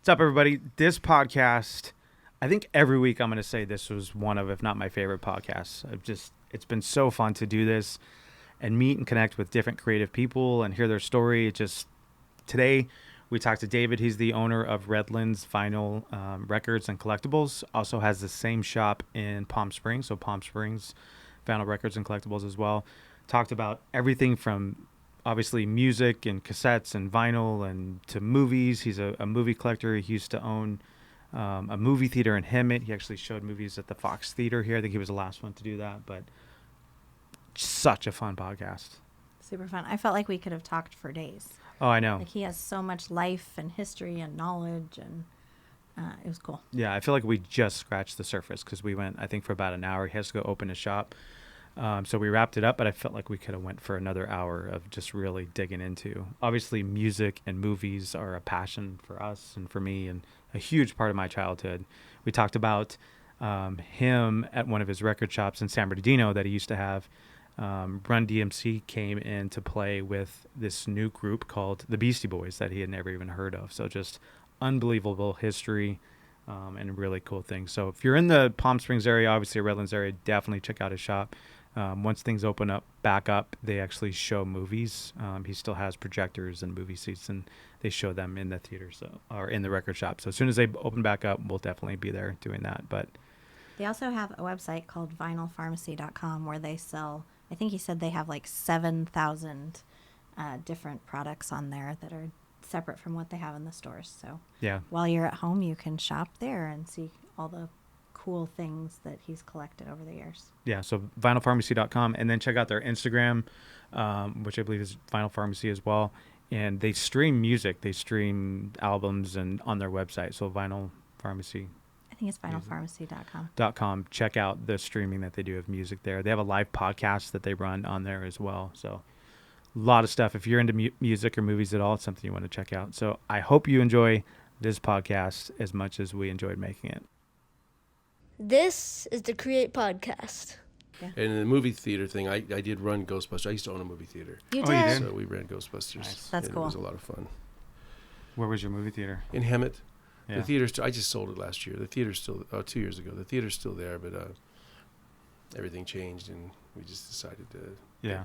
What's up, everybody? This podcast, I think every week I'm going to say this was one of, if not my favorite podcasts. It's been so fun to do this and meet and connect with different creative people and hear their story. Today we talked to David. He's the owner of Redlands Vinyl Records and Collectibles. Also has the same shop in Palm Springs. So Palm Springs Vinyl Records and Collectibles as well. Talked about everything from obviously music and cassettes and vinyl and to movies. He's a movie collector. He used to own a movie theater in Hemet. He actually showed movies at the Fox Theater here. I think he was the last one to do that, but such a fun podcast. Super fun. I felt like we could have talked for days. Oh, I know. Like he has so much life and history and knowledge, and it was cool. Yeah, I feel like we just scratched the surface because we went, I think, for about an hour. He has to go open a shop. So we wrapped it up, but I felt like we could have went for another hour of just really digging into. Obviously, music and movies are a passion for us and for me and a huge part of my childhood. We talked about him at one of his record shops in San Bernardino that he used to have. Run DMC came in to play with this new group called the Beastie Boys that he had never even heard of. So just unbelievable history and really cool things. So if you're in the Palm Springs area, obviously Redlands area, definitely check out his shop. Once things open up back up, they actually show movies. He still has projectors and movie seats, and they show them in the theater, or in the record shop. So as soon as they open back up, we'll definitely be there doing that. But they also have a website called vinylpharmacy.com where they sell, I think he said they have like 7,000 different products on there that are separate from what they have in the stores. So yeah, while you're at home, you can shop there and see all the cool things that he's collected over the years. Yeah, so vinylpharmacy.com, and then check out their Instagram, which I believe is Vinyl Pharmacy as well. And they stream music. They stream albums and on their website. So Vinyl Pharmacy. I think it's vinylpharmacy.com. .com. Check out the streaming that they do of music there. They have a live podcast that they run on there as well. So a lot of stuff. If you're into music or movies at all, it's something you want to check out. So I hope you enjoy this podcast as much as we enjoyed making it. This is the Create Podcast. Yeah. And in the movie theater thing, I did run Ghostbusters. I used to own a movie theater. You did? You did? So we ran Ghostbusters. Nice. That's cool. It was a lot of fun. Where was your movie theater? In Hemet. Yeah. The theater's I just sold it last year. The theater's still 2 years ago. The theater's still there, but everything changed, and we just decided to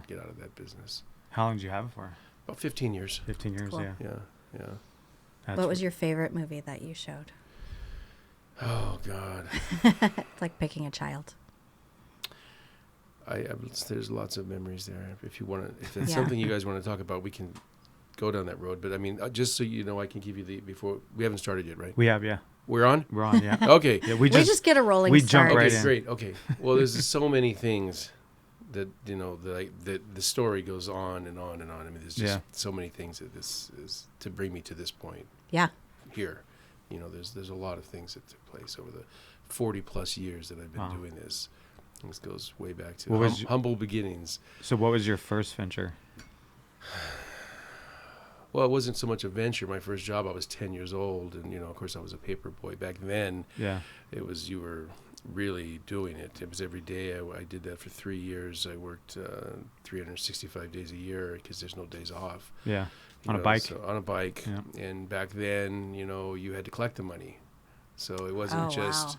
get out of that business. How long did you have it for? About 15 years. 15 years, cool. Yeah. What was your favorite movie that you showed? Oh, God. It's like picking a child. There's lots of memories there. If it's something you guys want to talk about, we can go down that road. But I mean, just so you know, I can give you before we haven't started yet, right? We have, yeah. We're on? We're on, yeah. Okay. Yeah, we just get a rolling start. Jump right in. in. Great. Okay. Well, there's so many things that, that the story goes on and on and on. I mean, there's just so many things that this is to bring me to this point. Yeah. Here. There's a lot of things that took place over the 40 plus years that I've been doing this. This goes way back to humble beginnings. So what was your first venture? Well, it wasn't so much a venture. My first job, I was 10 years old, and of course, I was a paper boy back then. Yeah, it was you were really doing it. It was every day. I did that for 3 years. I worked 365 days a year because there's no days off. Yeah, on a bike. So on a bike, and back then, you had to collect the money, so it wasn't just.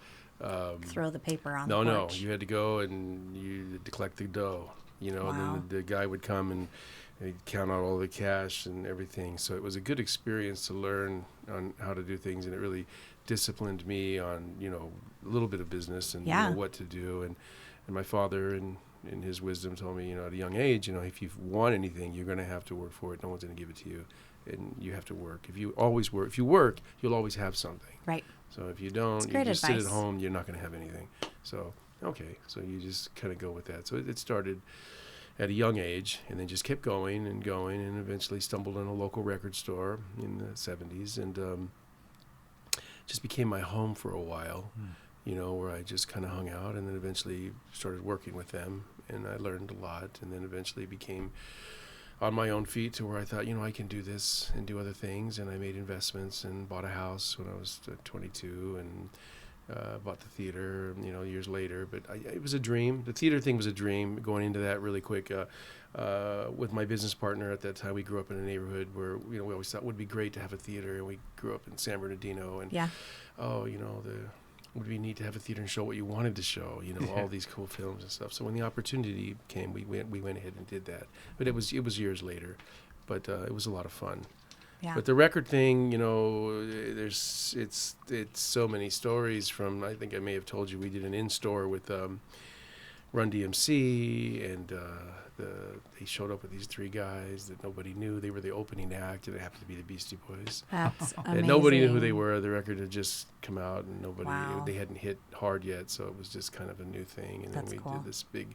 Throw the paper on. No, you had to go and you had to collect the dough. And then the guy would come and he'd count out all the cash and everything. So it was a good experience to learn on how to do things, and it really disciplined me on a little bit of business and what to do. And my father, in his wisdom, told me at a young age, if you want anything, you're going to have to work for it. No one's going to give it to you, and you have to work. If you work, you'll always have something. Right. So if you don't, you just advice. sit at home, you're not going to have anything. So, okay. So you just kind of go with that. So it started at a young age and then just kept going and eventually stumbled on a local record store in the 70s and just became my home for a while, where I just kind of hung out and then eventually started working with them, and I learned a lot, and then eventually became on my own feet to where I thought, I can do this and do other things. And I made investments and bought a house when I was 22 and bought the theater, years later. But it was a dream. The theater thing was a dream. Going into that really quick with my business partner at that time, we grew up in a neighborhood where we always thought it would be great to have a theater, and we grew up in San Bernardino. And would be neat to have a theater and show what you wanted to show, all these cool films and stuff. So when the opportunity came, we went ahead and did that. But it was years later, but it was a lot of fun. Yeah. But the record thing, it's so many stories from. I think I may have told you we did an in-store with Run DMC, and they showed up with these three guys that nobody knew. They were the opening act, and it happened to be the Beastie Boys. That's amazing. And nobody knew who they were. The record had just come out, and Wow. they hadn't hit hard yet, so it was just kind of a new thing. And That's then we cool. did this big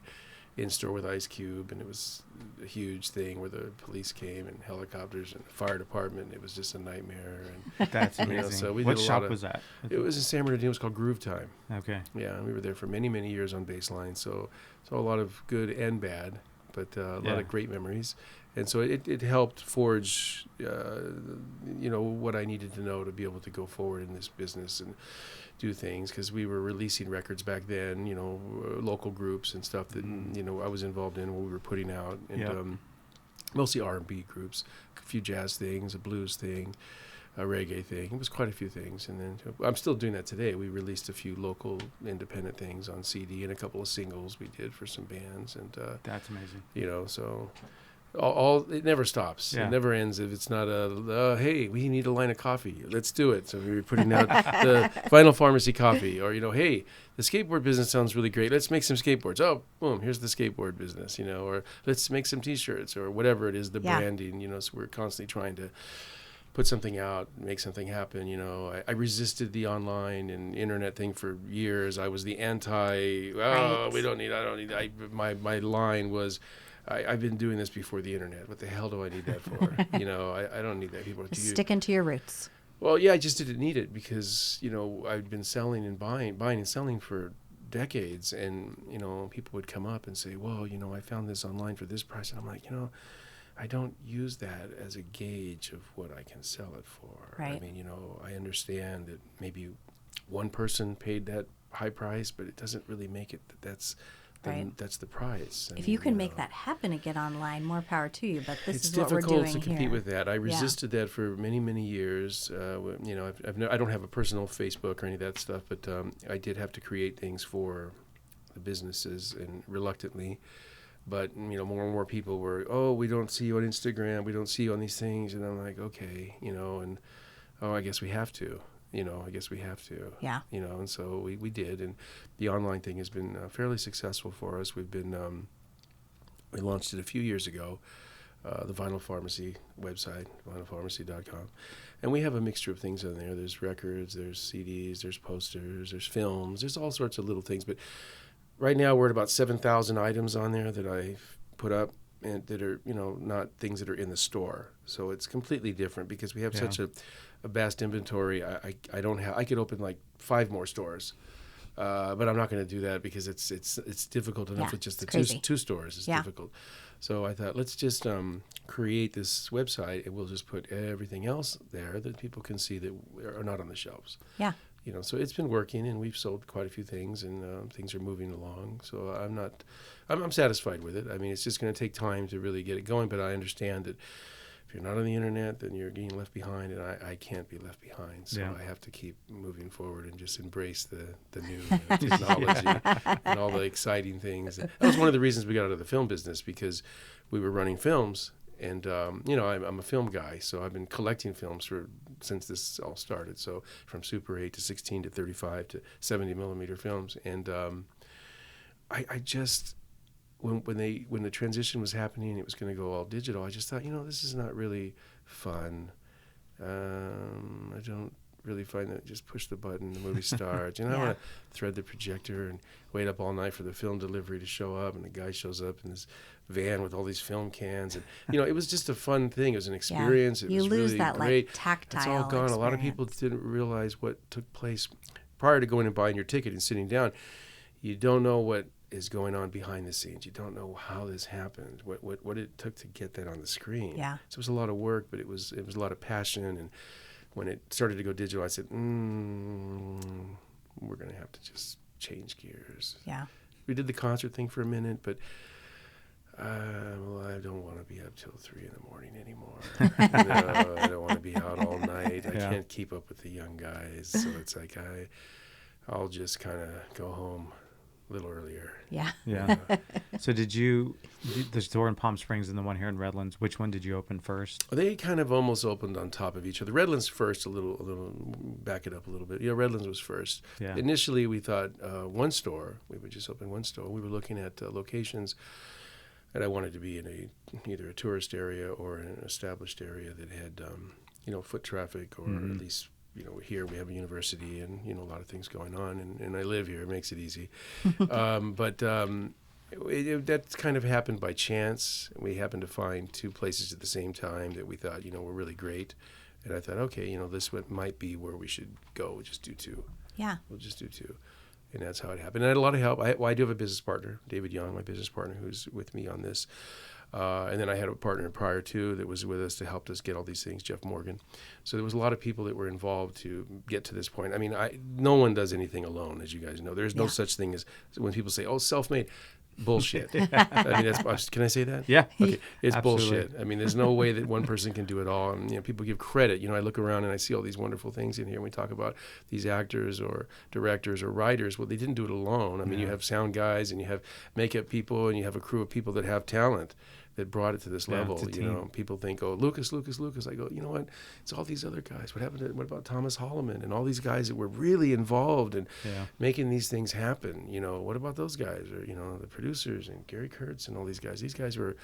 in-store with Ice Cube, and it was a huge thing where the police came and helicopters and the fire department. It was just a nightmare. And That's amazing. so we What did a shop lot of, was that? it was in San Bernardino. It was called Groove Time. Okay. Yeah, and we were there for many, many years on baseline. So a lot of good and bad, but a lot of great memories. And so it helped forge, what I needed to know to be able to go forward in this business and do things, because we were releasing records back then, local groups and stuff that, I was involved in, what we were putting out. And mostly R&B groups, a few jazz things, a blues thing, a reggae thing. It was quite a few things. And then I'm still doing that today. We released a few local independent things on CD and a couple of singles we did for some bands. And That's amazing. so all it never stops. Yeah. It never ends. If it's not hey, we need a line of coffee, let's do it. So we were putting out the Vinyl Pharmacy coffee, or hey, the skateboard business sounds really great, let's make some skateboards. Oh, boom, here's the skateboard business. Or let's make some T-shirts, or whatever it is, the branding. So we're constantly trying to put something out, make something happen. I resisted the online and internet thing for years. I was the anti. Right. I don't need. My line was, I've been doing this before the internet. What the hell do I need that for? I don't need that. People Just sticking to your roots. Well, yeah, I just didn't need it because I'd been selling and buying and selling for decades, and people would come up and say, well, I found this online for this price, and I'm like, I don't use that as a gauge of what I can sell it for. Right. I mean, I understand that maybe one person paid that high price, but it doesn't really make it that's the price. If you can make that happen and get online, more power to you. But this it's is what we're doing difficult to compete here. with that. I resisted that for many, many years. I don't have a personal Facebook or any of that stuff, but I did have to create things for the businesses, and reluctantly. But more and more people were, we don't see you on Instagram, we don't see you on these things, and I'm like, okay, and I guess we have to. Yeah. And so we did, and the online thing has been fairly successful for us. We've been, we launched it a few years ago, the Vinyl Pharmacy website, vinylpharmacy.com, and we have a mixture of things on there. There's records, there's CDs, there's posters, there's films, there's all sorts of little things. But right now we're at about 7,000 items on there that I've put up, and that are not things that are in the store. So it's completely different because we have such a vast inventory. I don't have. I could open like 5 more stores, but I'm not going to do that because it's difficult enough with just the two stores. It's difficult. So I thought, let's just create this website, and we'll just put everything else there that people can see that are not on the shelves. Yeah. So it's been working, and we've sold quite a few things, and things are moving along. So I'm satisfied with it. I mean, it's just going to take time to really get it going, but I understand that if you're not on the internet, then you're getting left behind, and I can't be left behind. So I have to keep moving forward and just embrace the new technology and all the exciting things. And that was one of the reasons we got out of the film business, because we were running films. And, I'm a film guy, so I've been collecting films since this all started. So from Super 8 to 16 to 35 to 70 millimeter films. And I just, when the transition was happening and it was going to go all digital, I just thought, this is not really fun. I don't really find that just push the button, the movie starts. I want to thread the projector and wait up all night for the film delivery to show up, and the guy shows up in this van with all these film cans, and it was just a fun thing. It was an experience. Yeah. It was lose really that great. like tactile. It's all gone. Experience. A lot of people didn't realize what took place prior to going and buying your ticket and sitting down. You don't know what is going on behind the scenes. You don't know how this happened, what it took to get that on the screen. Yeah. So it was a lot of work, but it was a lot of passion. And when it started to go digital, I said, we're going to have to just change gears. Yeah. We did the concert thing for a minute, but well, I don't want to be up till 3 a.m. anymore. No, I don't want to be out all night. I can't keep up with the young guys. So it's like I'll just kind of go home a little earlier. Yeah. Yeah. So the store in Palm Springs and the one here in Redlands, which one did you open first? They kind of almost opened on top of each other. Redlands first, a little back it up a little bit. Yeah, Redlands was first. Yeah. Initially, we thought one store. We would just open one store. We were looking at locations, and I wanted to be in either a tourist area or an established area that had, foot traffic, or at least, here we have a university and, a lot of things going on, and I live here. It makes it easy. But that kind of happened by chance. We happened to find two places at the same time that we thought, were really great. And I thought, okay, this might be where we should go. We'll just do two. Yeah. We'll just do two. And that's how it happened. And I had a lot of help. I do have a business partner, David Young, my business partner, who's with me on this. And then I had a partner prior to that was with us to help us get all these things, Jeff Morgan. So there was a lot of people that were involved to get to this point. I mean, no one does anything alone, as you guys know. There's no such thing as when people say, oh, self-made. Bullshit. I mean, can I say that? Yeah. Okay. It's Absolutely. bullshit. I mean, there's no way that one person can do it all. And people give credit. I look around and I see all these wonderful things in here. And we talk about these actors or directors or writers. Well, they didn't do it alone. I mean, you have sound guys and you have makeup people and you have a crew of people that have talent that brought it to this level. it's a team. People think, oh, Lucas. I go, you know what? It's all these other guys. What about Thomas Holloman and all these guys that were really involved in making these things happen? What about those guys? Or, the producers and Gary Kurtz and all these guys. These guys were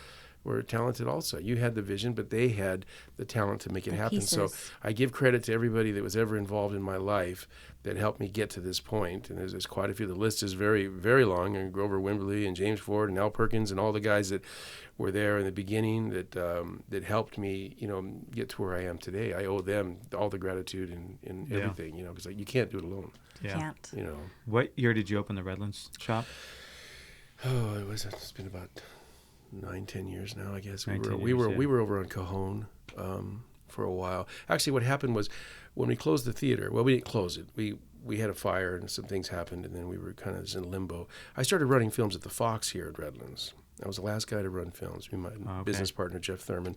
talented also. You had the vision, but they had the talent to make it happen. Pieces. So I give credit to everybody that was ever involved in my life that helped me get to this point. And there's quite a few. The list is very, very long. And Grover Wimberly and James Ford and Al Perkins and all the guys that were there in the beginning that helped me, get to where I am today. I owe them all the gratitude and everything, because you can't do it alone. Yeah. Can't. What year did you open the Redlands shop? Oh, it's been about 9-10 years now, I guess. We 19 were years, we were over on Cajon for a while. Actually, what happened was when we closed the theater. Well, we didn't close it. We had a fire and some things happened, and then we were kind of just in limbo. I started running films at the Fox here at Redlands. I was the last guy to run films. Me and my business partner Jeff Thurman.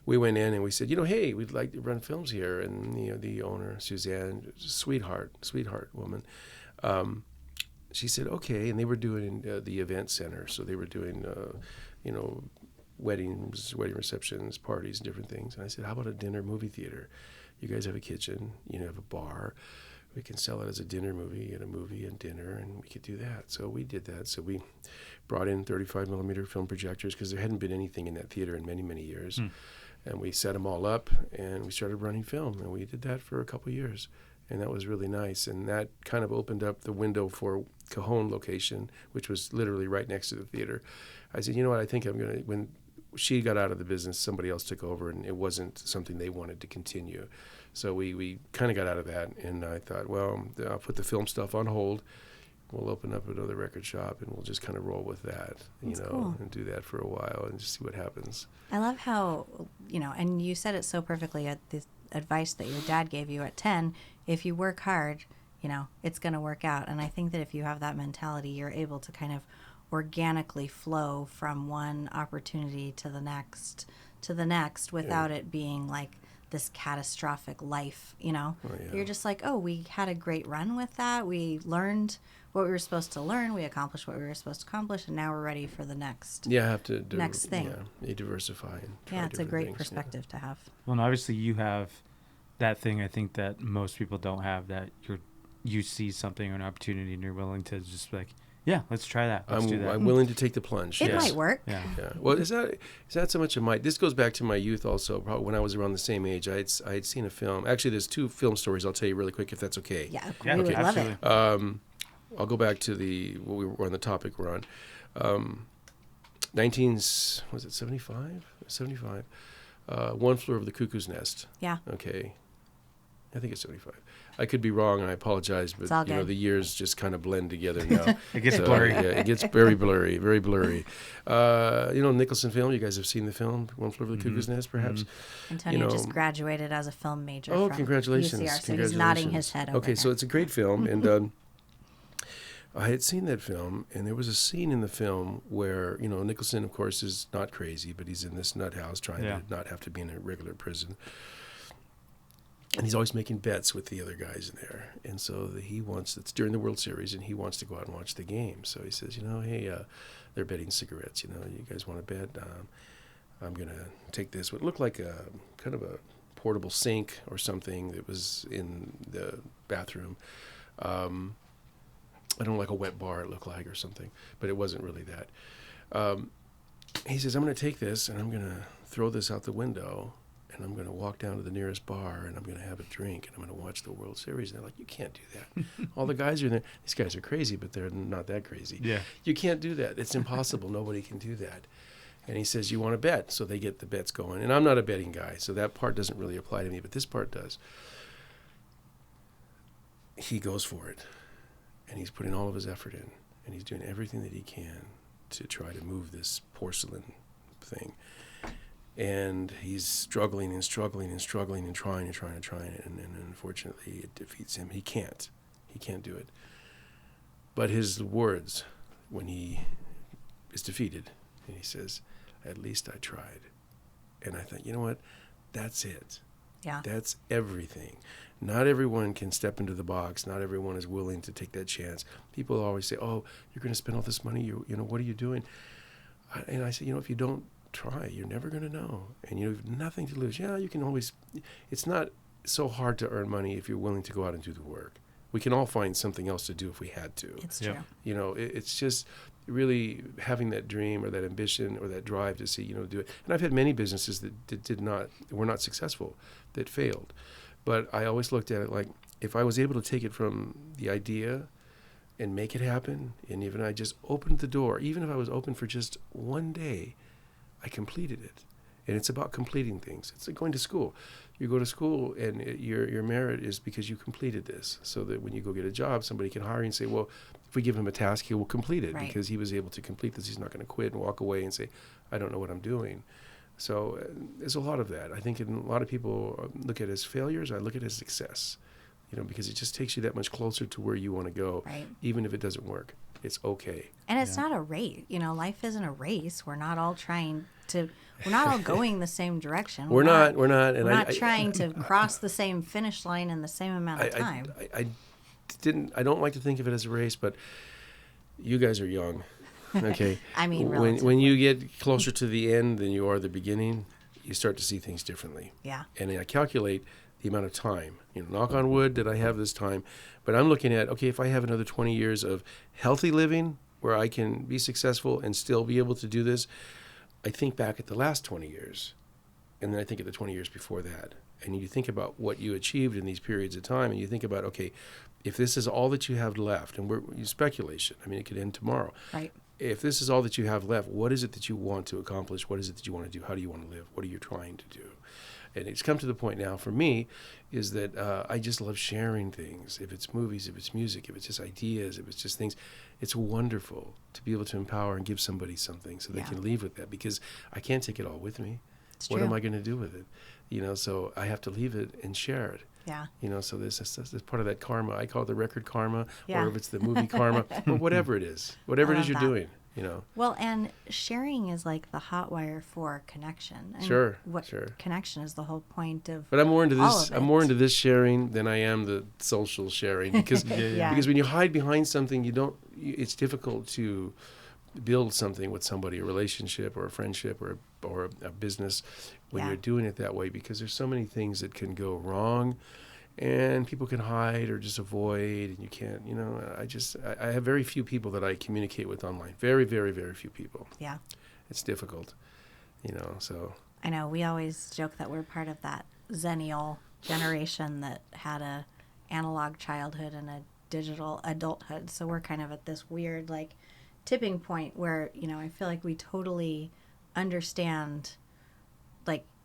We went in and we said, hey, we'd like to run films here. And the owner Suzanne, sweetheart woman. She said, okay, and they were doing the event center, so they were doing, weddings, wedding receptions, parties, and different things. And I said, how about a dinner movie theater? You guys have a kitchen, have a bar. We can sell it as a dinner movie and dinner, and we could do that. So we did that. So we brought in 35 millimeter film projectors because there hadn't been anything in that theater in many, many years. And we set them all up, and we started running film, and we did that for a couple of years. And that was really nice. And that kind of opened up the window for Cajon location, which was literally right next to the theater. I said, you know what, I think I'm going to, when she got out of the business, somebody else took over, and it wasn't something they wanted to continue. So we kind of got out of that, and I thought, well, I'll put the film stuff on hold. We'll open up another record shop, and we'll just kind of roll with that, cool. and do that for a while and just see what happens. I love how, and you said it so perfectly at the advice that your dad gave you at 10, if you work hard, it's going to work out. And I think that if you have that mentality, you're able to kind of organically flow from one opportunity to the next without it being like this catastrophic life, You're just like, oh, we had a great run with that. We learned what we were supposed to learn. We accomplished what we were supposed to accomplish, and now we're ready for the next Have to do next thing. Yeah, you diversify. And try it's a different great things, perspective to have. Well, and obviously you have that thing I think that most people don't have, that you see something or an opportunity and you're willing to just be like, yeah, let's try that. Let's do that. I'm willing to take the plunge. It might work. Yeah. Yeah. Well, is that so much of my? This goes back to my youth also. Probably when I was around the same age, I had seen a film. Actually, there's two film stories I'll tell you really quick if that's okay. Yeah, Yeah, we would love absolutely. it. I'll go back to what we were on the topic we're on. 75? 75. One Floor of the Cuckoo's Nest. Yeah. Okay. I think it's 75. I could be wrong, and I apologize, but It's all good. the years just kind of blend together now. It gets blurry. Yeah, it gets very blurry, very blurry. Nicholson film. You guys have seen the film One Floor of the Cuckoo's Nest, perhaps. Antonio just graduated as a film major. Oh, from congratulations! UCR, so Congratulations. he's nodding his head over Okay, so there. it's a great film, and I had seen that film, and there was a scene in the film where, Nicholson, of course, is not crazy, but he's in this nut house trying to not have to be in a regular prison. And he's always making bets with the other guys in there. And so it's during the World Series, and he wants to go out and watch the game. So he says, hey, they're betting cigarettes. You guys want to bet? I'm going to take this, what looked like a kind of a portable sink or something that was in the bathroom. I don't know, like a wet bar it looked like or something, but it wasn't really that. He says, I'm going to take this and I'm going to throw this out the window and I'm going to walk down to the nearest bar and I'm going to have a drink and I'm going to watch the World Series. And they're like, you can't do that. All the guys are there. These guys are crazy, but they're not that crazy. Yeah. You can't do that. It's impossible. Nobody can do that. And he says, you want to bet? So they get the bets going. And I'm not a betting guy, so that part doesn't really apply to me, but this part does. He goes for it. And he's putting all of his effort in. And he's doing everything that he can to try to move this porcelain thing. And he's struggling and struggling and struggling and trying. And unfortunately, it defeats him. He can't do it. But his words, when he is defeated, and he says, at least I tried. And I thought, you know what? That's it. Yeah. That's everything. Not everyone can step into the box. Not everyone is willing to take that chance. People always say, oh, you're going to spend all this money. What are you doing? And I say, if you don't try, you're never going to know. And you have nothing to lose. Yeah, you can always. It's not so hard to earn money if you're willing to go out and do the work. We can all find something else to do if we had to. It's true. It's just really having that dream or that ambition or that drive to see, do it. And I've had many businesses that were not successful, that failed. But I always looked at it like, if I was able to take it from the idea and make it happen, and even I just opened the door, even if I was open for just one day, I completed it. And it's about completing things. It's like going to school. You go to school, and your merit is because you completed this, so that when you go get a job, somebody can hire you and say, well, if we give him a task, he will complete it, right, because he was able to complete this. He's not going to quit and walk away and say, I don't know what I'm doing. So there's a lot of that. I think a lot of people look at it as failures. I look at it as success, because it just takes you that much closer to where you want to go, right, even if it doesn't work. It's okay. And it's not a race. Life isn't a race. We're not all going the same direction. We're not. We're not trying to cross the same finish line in the same amount of time. I don't like to think of it as a race, but you guys are young. Okay. I mean, when you get closer to the end than you are the beginning, you start to see things differently. Yeah. And I calculate the amount of time, knock on wood that I have this time, but I'm looking at, okay, if I have another 20 years of healthy living where I can be successful and still be able to do this, I think back at the last 20 years, and then I think of the 20 years before that. And you think about what you achieved in these periods of time, and you think about, okay, if this is all that you have left, and we're speculation, it could end tomorrow. Right. If this is all that you have left, what is it that you want to accomplish? What is it that you want to do? How do you want to live? What are you trying to do? And it's come to the point now for me is that I just love sharing things. If it's movies, if it's music, if it's just ideas, if it's just things, it's wonderful to be able to empower and give somebody something so they can leave with that, because I can't take it all with me. It's what true. am I going to do with it? So I have to leave it and share it. Yeah. So this part of that karma. I call it the record karma, Yeah. or if it's the movie karma, or whatever it is. Whatever it is you're doing, Well, and sharing is like the hot wire for connection. And Sure. Connection is the whole point of. But I'm more into all this. of I'm it. more into this sharing than I am the social sharing, because Yeah. because when you hide behind something, it's difficult to build something with somebody, a relationship or a friendship or a business, when you're doing it that way, because there's so many things that can go wrong, and people can hide or just avoid, and you can't. I have very few people that I communicate with online. Very, very, very few people. Yeah. It's difficult, So. I know. We always joke that we're part of that Zennial generation that had a analog childhood and a digital adulthood. So we're kind of at this weird tipping point where, I feel like we totally understand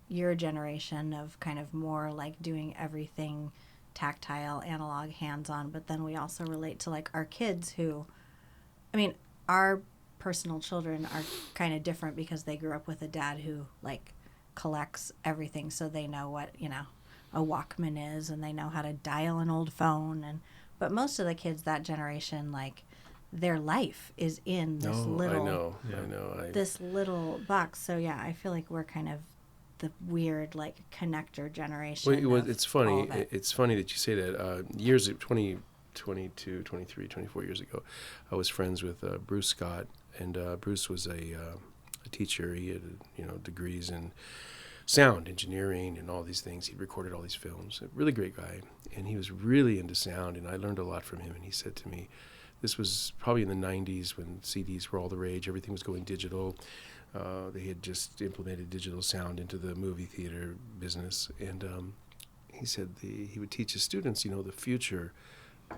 your generation of kind of more doing everything tactile, analog, hands-on, but then we also relate to our kids who, our personal children are kind of different because they grew up with a dad who collects everything, so they know what a Walkman is, and they know how to dial an old phone, but most of the kids that generation their life is in this little I know. this little box. So yeah, I feel like we're kind of the weird like connector generation. Well, it's funny. It. It's funny that you say that. Years of 22, 23, 24 years ago, I was friends with Bruce Scott, and Bruce was a teacher. He had degrees in sound engineering and all these things. He recorded all these films. A really great guy, and he was really into sound, and I learned a lot from him. And he said to me, this was probably in the 90s when CDs were all the rage. Everything was going digital. They had just implemented digital sound into the movie theater business, and he said he would teach his students, the future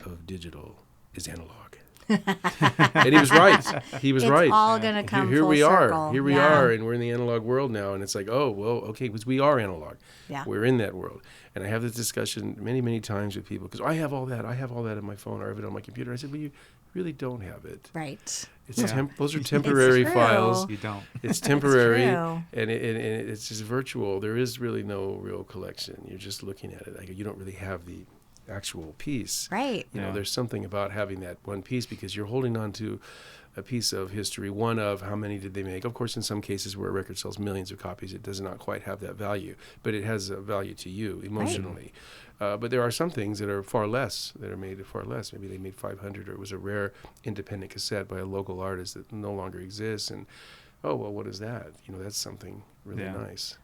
of digital is analog. And he was right. He was right. It's all going to come here full we circle. are. Here we are, and we're in the analog world now. And it's like, oh, well, okay, because we are analog. Yeah. We're in that world. And I have this discussion many, many times with people because I have all that. I have all that on my phone or I have it on my computer. I said, well, you really don't have it. Right. It's those are temporary files. You don't. It's temporary, It's true. and it's just virtual. There is really no real collection. You're just looking at it. Like, you don't really have the actual piece. Right. There's something about having that one piece because you're holding on to a piece of history. One of how many did they make? Of course, in some cases where a record sells millions of copies, it does not quite have that value, but it has a value to you emotionally. Right. But there are some things that are far less, that are made far less. Maybe they made 500, or it was a rare independent cassette by a local artist that no longer exists. And, oh, well, what is that? That's something really nice.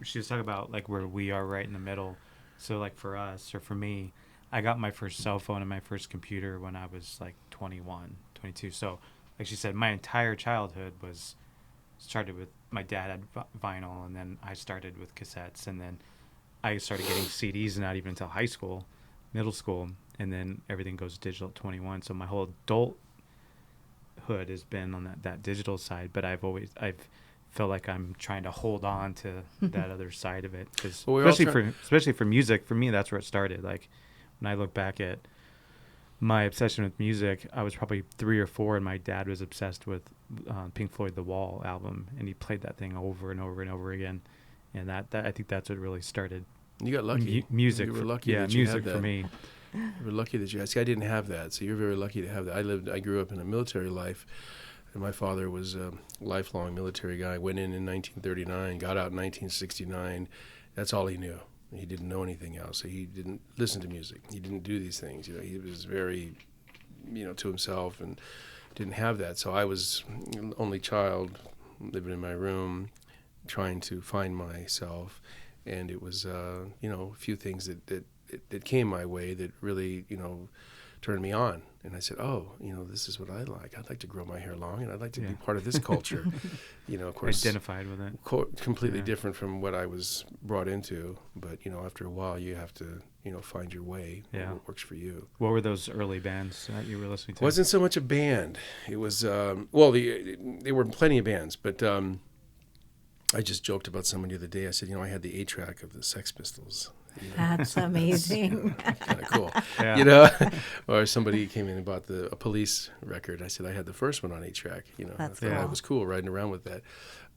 She was talking about like where we are right in the middle. So like for us, or for me, I got my first cell phone and my first computer when I was like 21, 22. So like she said, my entire childhood started with my dad had vinyl, and then I started with cassettes, and then I started getting CDs not even until high school, middle school, and then everything goes digital at 21. So my whole adulthood has been on that digital side, but I've feel like I'm trying to hold on to that other side of it, because especially for music, for me, that's where it started. Like when I look back at my obsession with music, I was probably 3 or 4, and my dad was obsessed with Pink Floyd The Wall album, and he played that thing over and over and over again, and that I think that's what really started. You got lucky. Music. You were lucky. Yeah, that you music had that. for me. You were lucky that you had. See, I didn't have that, so you're very lucky to have that. I grew up in a military life. And my father was a lifelong military guy. Went in 1939, got out in 1969. That's all he knew. He didn't know anything else. So he didn't listen to music. He didn't do these things. He was very, to himself and didn't have that. So I was an only child, living in my room, trying to find myself. And it was, a few things that came my way that really, turned me on. And I said, oh, this is what I like. I'd like to grow my hair long, and I'd like to be part of this culture. Of course. Identified with it. Completely different from what I was brought into. But, after a while, you have to, find your way. What works for you. What were those early bands that you were listening to? It wasn't so much a band. It was, there were plenty of bands, but I just joked about someone the other day. I said, I had the 8-track of the Sex Pistols. That's amazing. Kind of cool. Yeah. Or somebody came in and bought a Police record. I said I had the first one on 8-track. I thought it was cool riding around with that.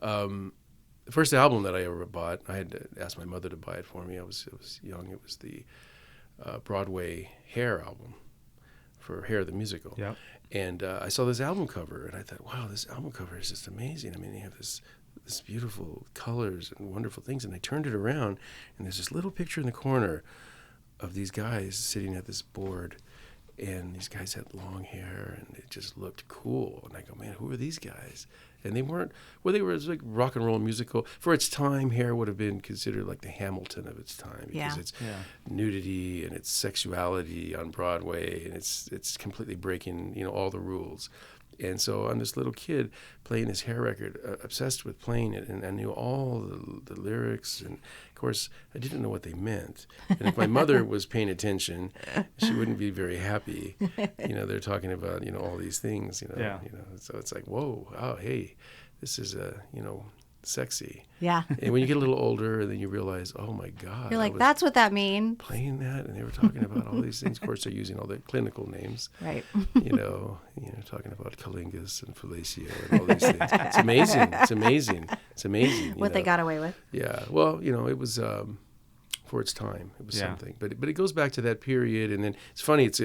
The first album that I ever bought, I had to ask my mother to buy it for me. I was young. It was the Broadway Hair album for Hair the Musical. Yep. And I saw this album cover, and I thought, wow, this album cover is just amazing. I mean, you have this beautiful colors and wonderful things. And I turned it around, and there's this little picture in the corner of these guys sitting at this board, and these guys had long hair, and it just looked cool. And I go, man, who are these guys? And they weren't, they were like rock and roll musical. For its time, Hair would have been considered like the Hamilton of its time, because it's nudity and it's sexuality on Broadway, and it's completely breaking, all the rules. And so I'm this little kid playing this Hair record, obsessed with playing it, and I knew all the lyrics, and of course I didn't know what they meant. And if my mother was paying attention, she wouldn't be very happy. They're talking about all these things. So it's like, whoa, oh hey, this is sexy. Yeah. And when you get a little older, and then you realize, oh my God. You're like, that's what that means. Playing that, and they were talking about all these things. Of course, they're using all the clinical names. Right. Talking about Calingus and Fellatio and all these things. It's amazing. It's amazing. It's amazing. What they got away with. Yeah. Well, it was for its time. It was Yeah. something, but it goes back to that period, and then it's funny. It's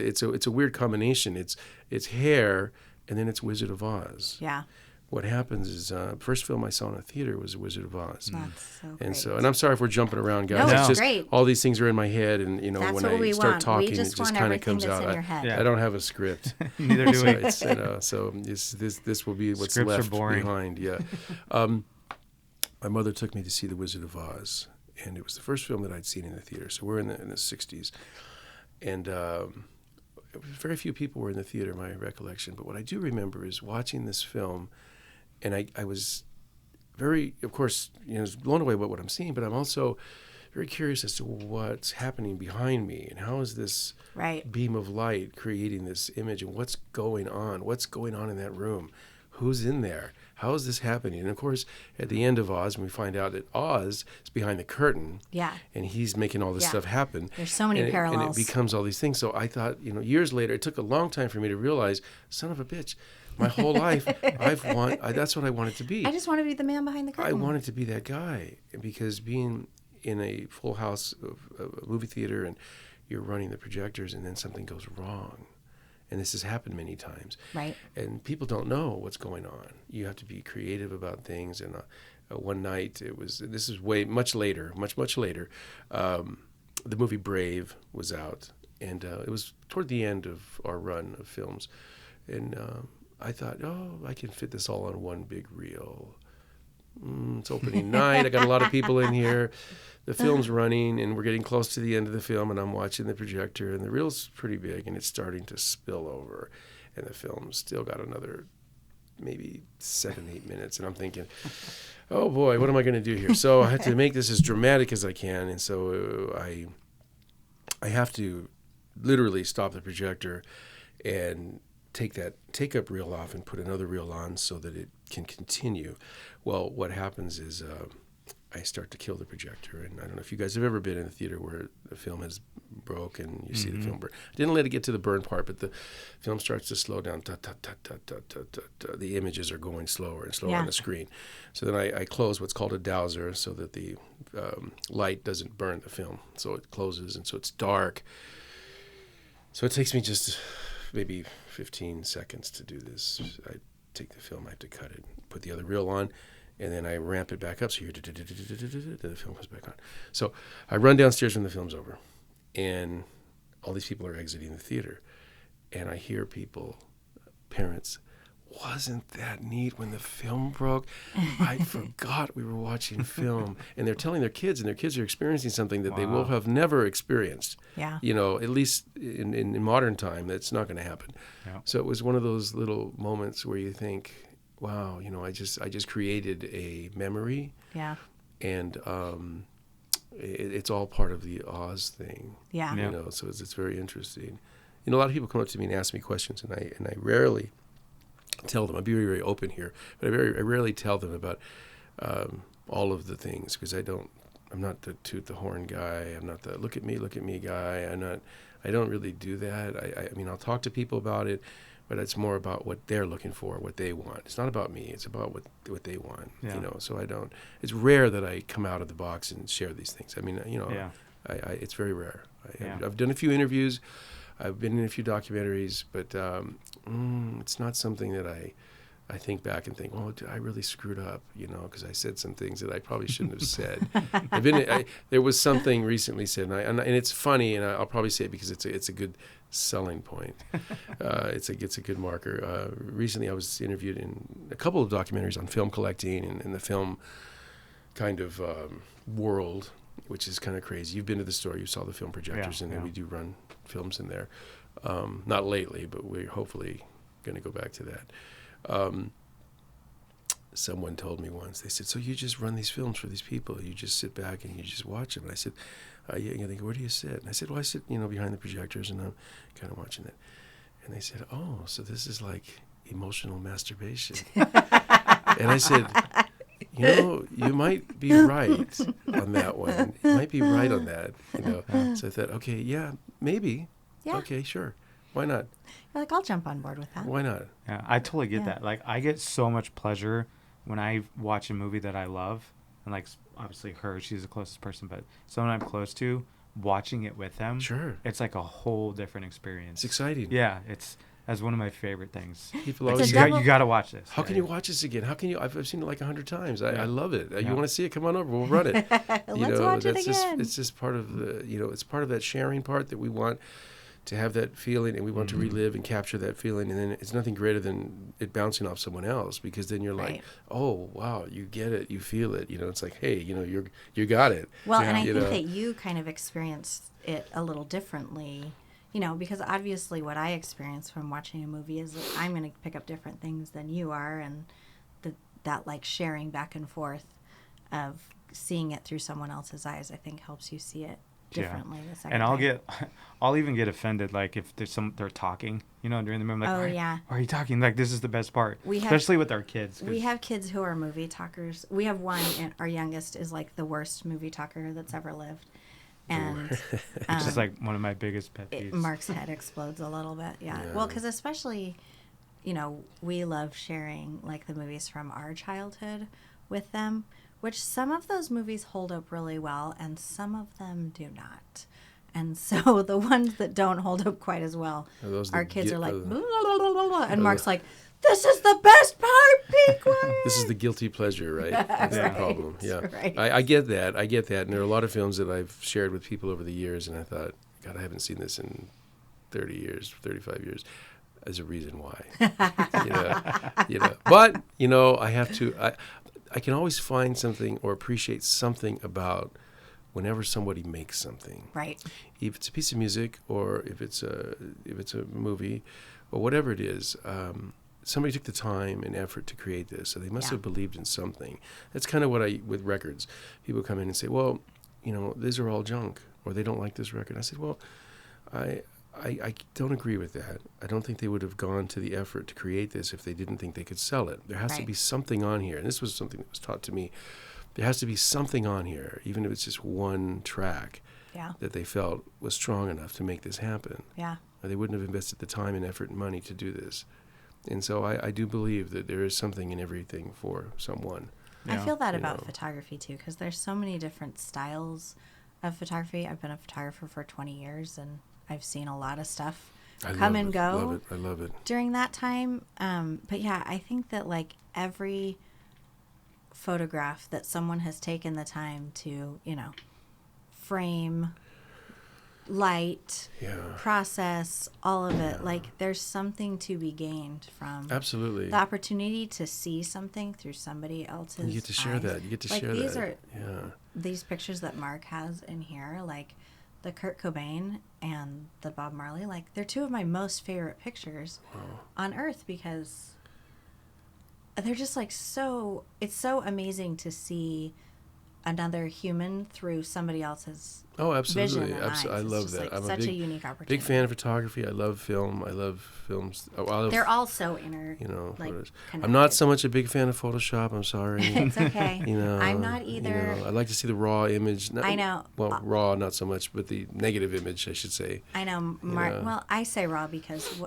a weird combination. It's Hair, and then it's Wizard of Oz. Yeah. What happens is first film I saw in a theater was Wizard of Oz. That's so great. And I'm sorry if we're jumping around, guys. No, it's It's just great. all these things are in my head, and That's when what I we start want. talking, We it just just want kind of everything comes that's out. in your head. Yeah. I don't have a script. Neither do So we. so this will be what's Scripts are left boring. behind. Yeah. My mother took me to see The Wizard of Oz, and it was the first film that I'd seen in the theater. So we're in the 60s, and very few people were in the theater, my recollection. But what I do remember is watching this film, and I was very, of course, was blown away by what I'm seeing, but I'm also very curious as to what's happening behind me, and how is this Right. beam of light creating this image, and what's going on in that room, who's in there, how is this happening? And of course, at the end of Oz, when we find out that Oz is behind the curtain, Yeah. and he's making all this Yeah. stuff happen. There's so many and parallels. It becomes all these things. So I thought, years later, it took a long time for me to realize, son of a bitch, my whole life, that's what I wanted to be. I just want to be the man behind the curtain. I wanted to be that guy, because being in a full house of a movie theater, and you're running the projectors, and then something goes wrong. And this has happened many times. Right. And people don't know what's going on. You have to be creative about things. And one night, this is much later, the movie Brave was out. And it was toward the end of our run of films. And I thought, I can fit this all on one big reel. It's opening night. I got a lot of people in here. The film's running, and we're getting close to the end of the film, and I'm watching the projector, and the reel's pretty big, and it's starting to spill over, and the film's still got another maybe 7-8 minutes, and I'm thinking, oh boy, what am I going to do here? So I had to make this as dramatic as I can, and so I have to literally stop the projector and take up reel off and put another reel on so that it can continue. Well, what happens is I start to kill the projector, and I don't know if you guys have ever been in a theater where the film has broke and you see the film burn. I didn't let it get to the burn part, but the film starts to slow down. The images are going slower and slower on the screen. So then I close what's called a dowser so that the light doesn't burn the film. So it closes, and so it's dark. So it takes me just maybe 15 seconds to do this. I take the film, I have to cut it, put the other reel on, and then I ramp it back up, so the film comes back on. So I run downstairs when the film's over, and all these people are exiting the theater, and I hear people, parents, wasn't that neat when the film broke? I forgot we were watching film. And they're telling their kids, and their kids are experiencing something that they will have never experienced. Yeah. At least in modern time, that's not going to happen. Yeah. So it was one of those little moments where you think, wow, I just created a memory. Yeah. And it's all part of the Oz thing. Yeah. Yeah. So it's very interesting. A lot of people come up to me and ask me questions, and I rarely tell them. I'm very, very open here, but I rarely tell them about all of the things, because I'm not the toot the horn guy. I'm not the look at me guy. I don't really do that. I mean, I'll talk to people about it, but it's more about what they're looking for, what they want. It's not about me. It's about what they want. Yeah. So I don't. It's rare that I come out of the box and share these things. I mean, Yeah. it's very rare. Yeah. I've done a few interviews. I've been in a few documentaries, but it's not something that I think back and think, oh, I really screwed up, because I said some things that I probably shouldn't have said. There was something recently said, and it's funny, and I'll probably say it because it's a good selling point. It's a good marker. Recently, I was interviewed in a couple of documentaries on film collecting and the film kind of world, which is kind of crazy. You've been to the store, you saw the film projectors, and we do run films in there. Not lately, but we're hopefully going to go back to that. Someone told me once, they said, so you just run these films for these people, you just sit back and you just watch them. And I said, yeah. They go, where do you sit? And I said, well, I sit behind the projectors, and I'm kind of watching it. And they said, oh, so this is like emotional masturbation. And I said, you might be right on that one. You might be right on that. So I thought, okay, yeah, maybe. Yeah. Okay, sure. Why not? You're like, I'll jump on board with that. Why not? Yeah, I totally get Yeah. that. Like, I get so much pleasure when I watch a movie that I love, and obviously her, she's the closest person, but someone I'm close to, watching it with them, Sure. it's like a whole different experience. It's exciting. Yeah, that's one of my favorite things. People Like, always a double- you got to watch this. how can right? you watch this again? How can you? I've seen it like 100 times. I love it. Yeah. You want to see it? Come on over. We'll run it. Let's watch it that's again. it's just part of the, it's part of that sharing part that we want to have that feeling, and we want to relive and capture that feeling. And then it's nothing greater than it bouncing off someone else, because then you're like, Right. oh wow, you get it, you feel it. It's like, hey, you got it. Well, and I You think know. that you kind of experienced it a little differently, because obviously what I experience from watching a movie is that I'm going to pick up different things than you are, and that like sharing back and forth of seeing it through someone else's eyes, I think helps you see it differently the second And time. I'll even get offended, like if they're talking, during the movie. I'm like, Oh, why, yeah. why are you talking? Like, this is the best part, We have- especially with our kids. 'cause- We have kids who are movie talkers. We have one, and our youngest is like the worst movie talker that's ever lived. And which is like one of my biggest pet peeves. Mark's head explodes a little bit. Yeah. Yeah. Well, because especially, we love sharing like the movies from our childhood with them, which some of those movies hold up really well and some of them do not. And so the ones that don't hold up quite as well, Are those our the kids are like, gui- blah, blah, blah, blah, blah, and Mark's like, this is the best part, Peakway. This is the guilty pleasure, right? That's the Right, problem. Yeah, right. I get that. And there are a lot of films that I've shared with people over the years, and I thought, God, I haven't seen this in 30 years, 35 years. There's a reason why. But I have to. I can always find something or appreciate something about whenever somebody makes something. Right. If it's a piece of music or if it's a movie or whatever it is. Somebody took the time and effort to create this, so they must have believed in something. That's kind of what with records. People come in and say, well, these are all junk, or they don't like this record. I said, well, I don't agree with that. I don't think they would have gone to the effort to create this if they didn't think they could sell it. There has to Right. be something on here, and this was something that was taught to me. There has to be something on here, even if it's just one track, Yeah. that they felt was strong enough to make this happen. Yeah. Or they wouldn't have invested the time and effort and money to do this. And so I do believe that there is something in everything for someone. I feel that you about know. photography too, because there's so many different styles of photography. I've been a photographer for 20 years, and I've seen a lot of stuff come and go I love it. during that time. But yeah, I think that like every photograph that someone has taken the time to, frame, light, Yeah. process, all of it, like there's something to be gained from Absolutely. the opportunity to see something through somebody else's You get to share eyes. that. You get to Like, share these that. are Yeah. these pictures that Mark has in here, like the Kurt Cobain and the Bob Marley, like they're two of my most favorite pictures on earth, because they're just like it's so amazing to see another human through somebody else's Oh, absolutely. vision and eyes. I It's love just, that. like, I'm such a a big, unique opportunity. big fan of photography. I love film. I love films. They're all so like, photos. I'm connected. not so much a big fan of Photoshop. I'm sorry. It's okay. I'm not you either. know, I like to see the raw image. I know. Well, raw, not so much, but the negative image, I should say. I know, Mark. Yeah. Well, I say raw because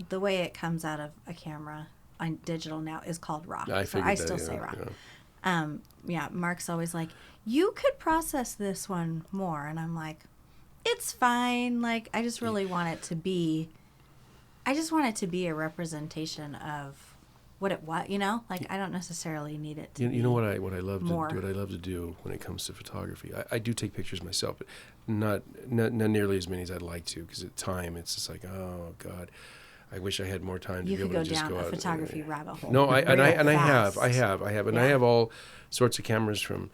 the way it comes out of a camera on digital now is called raw. I So figured I that, still yeah, say raw. yeah. Yeah, Mark's always like, you could process this one more. And I'm like, it's fine. Like, I just really want it to be a representation of what it was, Like, I don't necessarily need it to You know what I love more. to do, what I love to do when it comes to photography. I do take pictures myself, but not nearly as many as I'd like to, because at time it's just like, oh God, I wish I had more time to You be could able go to just down go a out. photography rabbit hole. No, I have, and Yeah. I have all sorts of cameras, from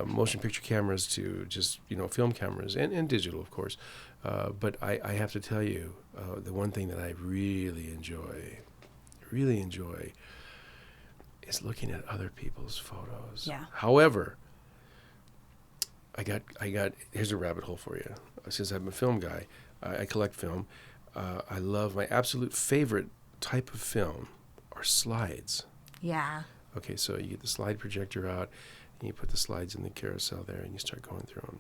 motion picture cameras to just film cameras and digital, of course. But I have to tell you, the one thing that I really enjoy, is looking at other people's photos. Yeah. However, I got. Here's a rabbit hole for you. Since I'm a film guy, I collect film. I love, my absolute favorite type of film are slides. Yeah. Okay, so you get the slide projector out, and you put the slides in the carousel there, and you start going through them.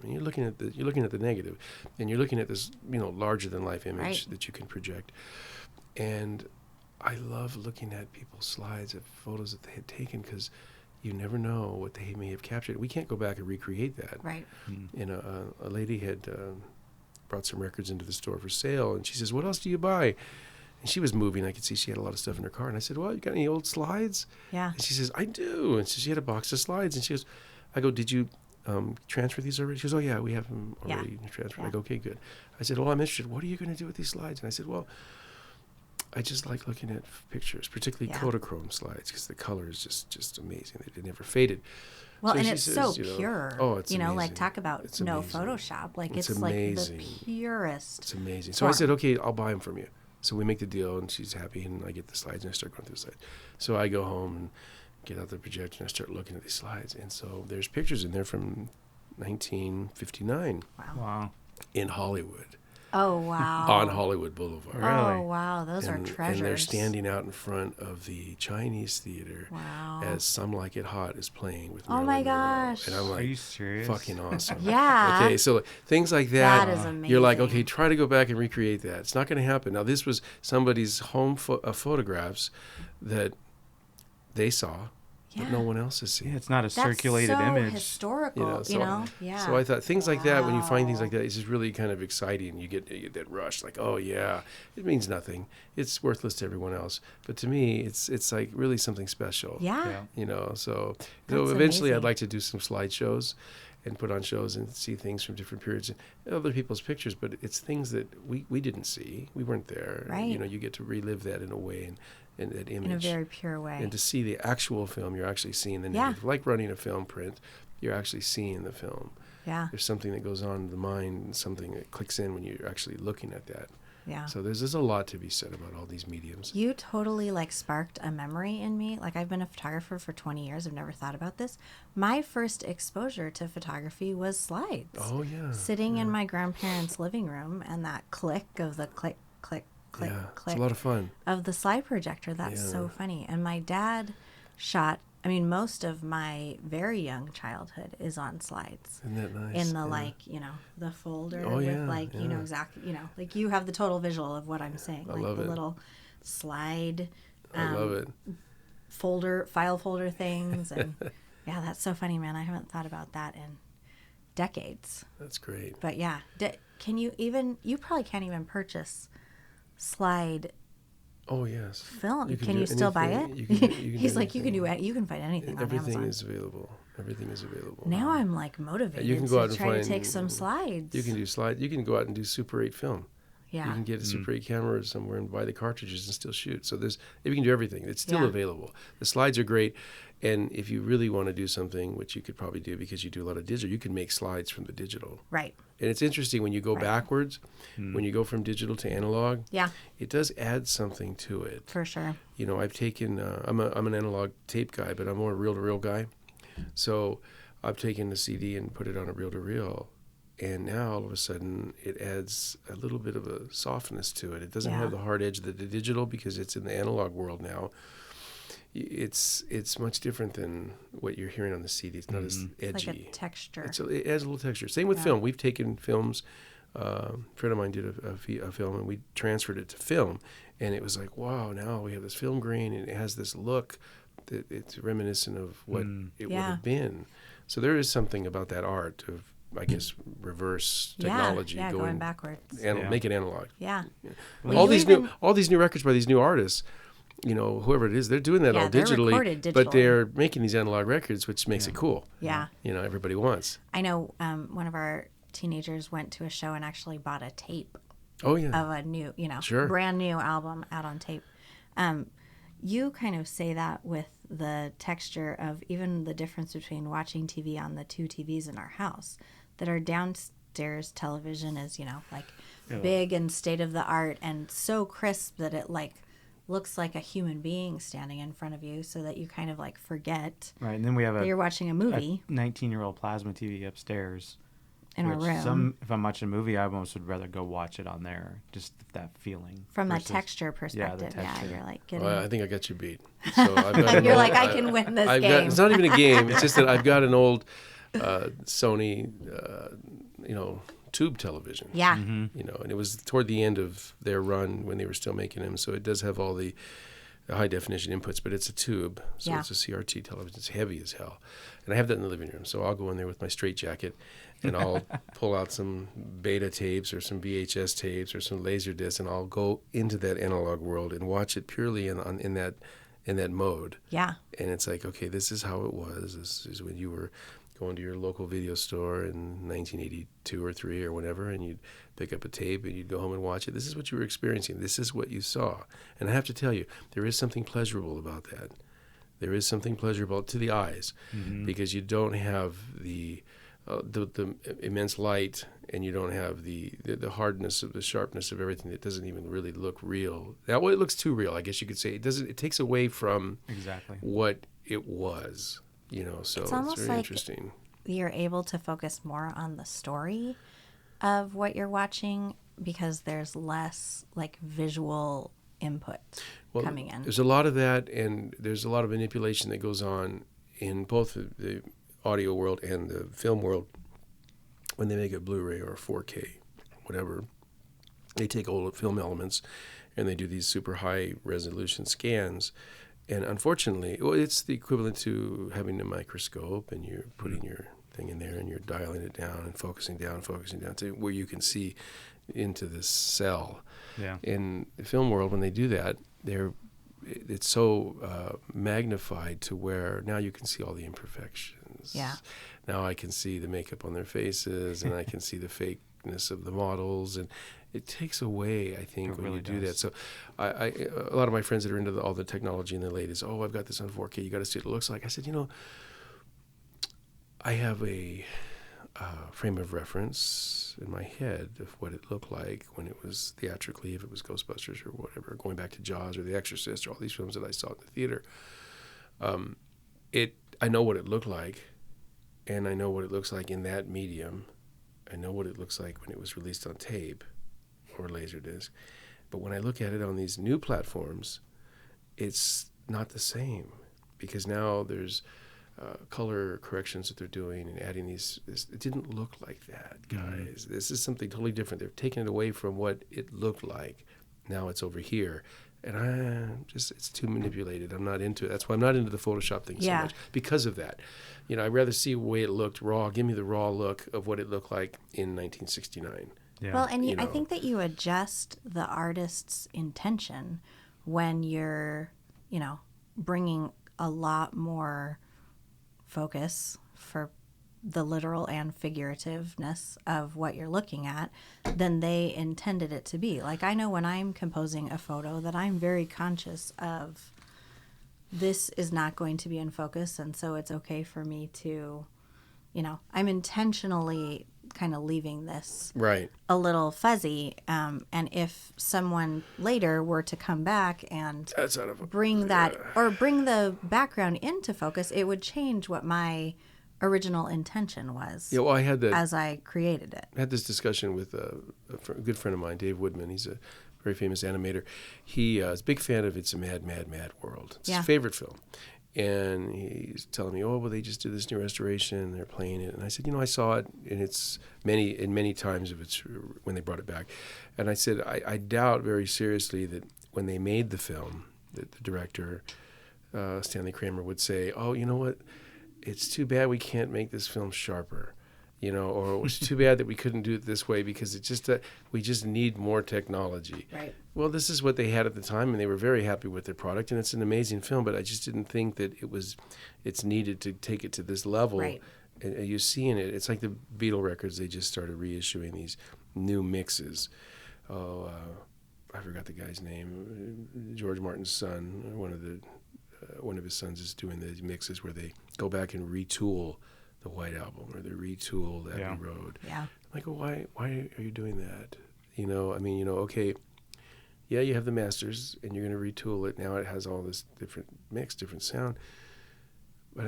And you're looking at the negative, and you're looking at this larger than life image Right. that you can project. And I love looking at people's slides of photos that they had taken, because you never know what they may have captured. We can't go back and recreate that. Right. And a lady had brought some records into the store for sale, and she says, "What else do you buy?" And she was moving. I could see she had a lot of stuff in her car. And I said, "Well, you got any old slides?" Yeah. And she says, "I do." And so she had a box of slides. And she goes, I go, "Did you transfer these already?" She goes, "Oh, yeah, we have them already transferred." Yeah. I go, "Okay, good." I said, "Well, I'm interested. What are you going to do with these slides?" And I said, "Well, I just like looking at pictures, particularly Kodachrome slides, because the color is just amazing. They never faded." Well, So and she it's says, so you know, pure. oh, it's like amazing. talk about It's no amazing. Photoshop. Like It's it's like the amazing. purest. It's amazing. So I said, "Okay, I'll buy them from you." So we make the deal, and she's happy, and I get the slides, and I start going through the slides. So I go home and get out the projector, and I start looking at these slides. And so there's pictures in there from 1959 Wow. in Hollywood, Oh wow. on Hollywood Boulevard. Really? Oh wow, those are And treasures. they're standing out in front of the Chinese theater Wow. as Some Like It Hot is playing with Oh Marilyn my Monroe. gosh. And I'm Are you like, serious? fucking awesome. Yeah. Okay, so things like that. That is amazing. You're like, okay, try to go back and recreate that. It's not going to happen. Now, this was somebody's home photographs that they saw, but no one else has seen. Yeah, it's not a That's circulated so image. historical. Yeah. So I thought things like that, when you find things Wow. like that, it's just really kind of exciting. You get that rush, like, oh yeah, it means nothing. It's worthless to everyone else, but to me, it's like really something special. Yeah. Yeah. So That's eventually I'd amazing. like to do some slideshows and put on shows and see things from different periods and other people's pictures, but it's things that we didn't see. We weren't there. Right. You get to relive that in a way and that image. In a very pure way. And to see the actual film, you're actually seeing the Yeah. negative. Like running a film print, you're actually seeing the film. Yeah. There's something that goes on in the mind, something that clicks in when you're actually looking at that. Yeah. So there's a lot to be said about all these mediums. You totally sparked a memory in me. I've been a photographer for 20 years. I've never thought about this. My first exposure to photography was slides. Oh, yeah. Sitting in my grandparents' living room and that click of the click, click, click, Yeah, click it's a lot of fun. of the slide projector. That's so Yeah. funny. And my dad shot, most of my very young childhood is on slides. Isn't that nice? In the Yeah. the folder Oh, with yeah, yeah. exactly, you have the total visual of what I'm saying. I Like love the it. little slide I love it. file folder things. And yeah, that's so funny, man. I haven't thought about that in decades. That's great. But yeah, can you probably can't even purchase slide Oh, yes. film. You Can do you still buy it? anything. You can He's do like, you can do anything. it. You can find anything on Everything Amazon. is available. Everything is available. Now I'm motivated You can go out to and try to find- take some slides. You can do slide. You can go out and do Super 8 film. Yeah. You can get a Super 8 camera somewhere and buy the cartridges and still shoot. So you can do everything. It's still Yeah. available. The slides are great. And if you really want to do something, which you could probably do because you do a lot of digital, you can make slides from the digital. Right. And it's interesting when you go backwards, when you go from digital to analog, Yeah, it does add something to it. for sure. I've taken, I'm an analog tape guy, but I'm more a reel-to-reel guy. So I've taken the CD and put it on a reel-to-reel. And now all of a sudden it adds a little bit of a softness to it. It doesn't Yeah. have the hard edge of the digital because it's in the analog world now. It's much different than what you're hearing on the CD. It's not as It's edgy. like a texture. It adds a little texture. Same with film. We've taken films. A friend of mine did a film, and we transferred it to film, and it was like, wow! Now we have this film grain, and it has this look that it's reminiscent of what it would Yeah. have been. So there is something about that art of, I guess, reverse technology, Yeah, going backwards. and Yeah. make it analog. Yeah. all these new records by these new artists, whoever it is, they're doing that Yeah, all they're digitally, recorded but digitally. they're making these analog records, which makes it cool. Yeah. Everybody wants. I know one of our teenagers went to a show and actually bought a tape Oh yeah. of a new, Sure. brand new album out on tape. You kind of say that with the texture of even the difference between watching TV on the two TVs in our house, that our downstairs television is, big and state of the art and so crisp that it looks like a human being standing in front of you, so that you kind of forget Right, and then we have that you're watching a movie 19-year-old plasma TV upstairs. in our which room. if I'm watching a movie, I almost would rather go watch it on there. Just that feeling. From a versus- texture perspective, texture. you're getting. Well, I think I got you beat. So I've got You're like, I can win this game. It's not even a game. It's just that I've got an old Sony, tube television. Yeah. And it was toward the end of their run when they were still making them. So it does have all the high definition inputs, but it's a tube, so Yeah. it's a CRT television. It's heavy as hell, and I have that in the living room. So I'll go in there with my straitjacket, and I'll pull out some beta tapes or some VHS tapes or some laser discs, and I'll go into that analog world and watch it purely in that mode. Yeah. And it's like, okay, this is how it was. This is when you were going to your local video store in 1982 or 3 or whatever, and you'd pick up a tape and you'd go home and watch it. This is what you were experiencing. This is what you saw. And I have to tell you, there is something pleasurable about that. There is something pleasurable to the eyes, because you don't have the immense light, and you don't have the hardness of the sharpness of everything. That doesn't even really look real. That way, it looks too real, I guess you could say. It takes away from Exactly. what it was. So It's it's almost very like interesting. you're able to focus more on the story of what you're watching because there's less like visual input coming in. There's a lot of that, and there's a lot of manipulation that goes on in both the audio world and the film world. When they make a Blu-ray or a 4K, whatever, they take old film elements and they do these super high resolution scans. And unfortunately, it's the equivalent to having a microscope, and you're putting your thing in there and you're dialing it down and focusing down to where you can see into this cell. Yeah. In the film world, when they do that, it's so magnified to where now you can see all the imperfections. Yeah. Now I can see the makeup on their faces, and I can see the fakeness of the models, and it takes away, I think, It when really you do does. that. So a lot of my friends that are into all the technology and the latest, I've got this on 4K, you got to see what it looks like. I said, I have a frame of reference in my head of what it looked like when it was theatrically, if it was Ghostbusters or whatever, going back to Jaws or The Exorcist or all these films that I saw in the theater. I know what it looked like, and I know what it looks like in that medium. I know what it looks like when it was released on tape or Laserdisc. But when I look at it on these new platforms, it's not the same, because now there's color corrections that they're doing and adding these. It didn't look like that, guys. This is something totally different. They've taken it away from what it looked like. Now it's over here. And it's too manipulated. I'm not into it. That's why I'm not into the Photoshop thing so much, because of that. I'd rather see the way it looked raw. Give me the raw look of what it looked like in 1969. Yeah. Well, and I think that you adjust the artist's intention when you're, bringing a lot more focus for the literal and figurativeness of what you're looking at than they intended it to be. Like, I know when I'm composing a photo that I'm very conscious of this is not going to be in focus, and so it's okay for me to, I'm intentionally kind of leaving this Right. a little fuzzy. And if someone later were to come back and That's out of bring that or bring the background into focus, it would change what my original intention was Yeah, well, I had as I created it. had this discussion with a good friend of mine, Dave Woodman. He's a very famous animator. He is a big fan of It's a Mad, Mad, Mad World. It's his favorite film. And he's telling me, they just did this new restoration, and they're playing it. And I said, I saw it, and it's many times of it's when they brought it back. And I said, I doubt very seriously that when they made the film, that the director, Stanley Kramer, would say, you know what, it's too bad we can't make this film sharper. Or it was too bad that we couldn't do it this way, because it's just we just need more technology. Right. Well, this is what they had at the time, and they were very happy with their product, and it's an amazing film. But I just didn't think that it's needed to take it to this level. Right. And you see in it, it's like the Beatle records. They just started reissuing these new mixes. I forgot the guy's name. George Martin's son, one of his sons, is doing the mixes where they go back and retool the White Album, or they retool Abbey Road. Yeah. I go, why are you doing that? Okay, yeah, you have the masters, and you're going to retool it. Now it has all this different mix, different sound. But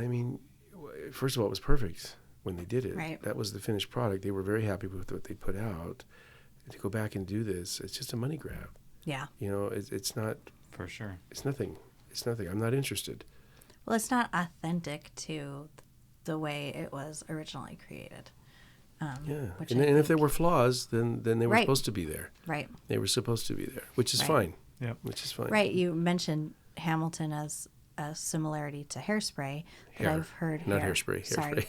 first of all, it was perfect when they did it. Right. That was the finished product. They were very happy with what they put out. And to go back and do this, it's just a money grab. Yeah. It's not. For sure. It's nothing. It's nothing. I'm not interested. Well, it's not authentic to the way it was originally created. Which And if there were flaws, then they were Right. supposed to be there. Right. They were supposed to be there, which is Right. fine. Yep. Which is fine. Right. You mentioned Hamilton as a similarity to Hairspray, but Hair. I've heard Not hair. Hairspray. Sorry.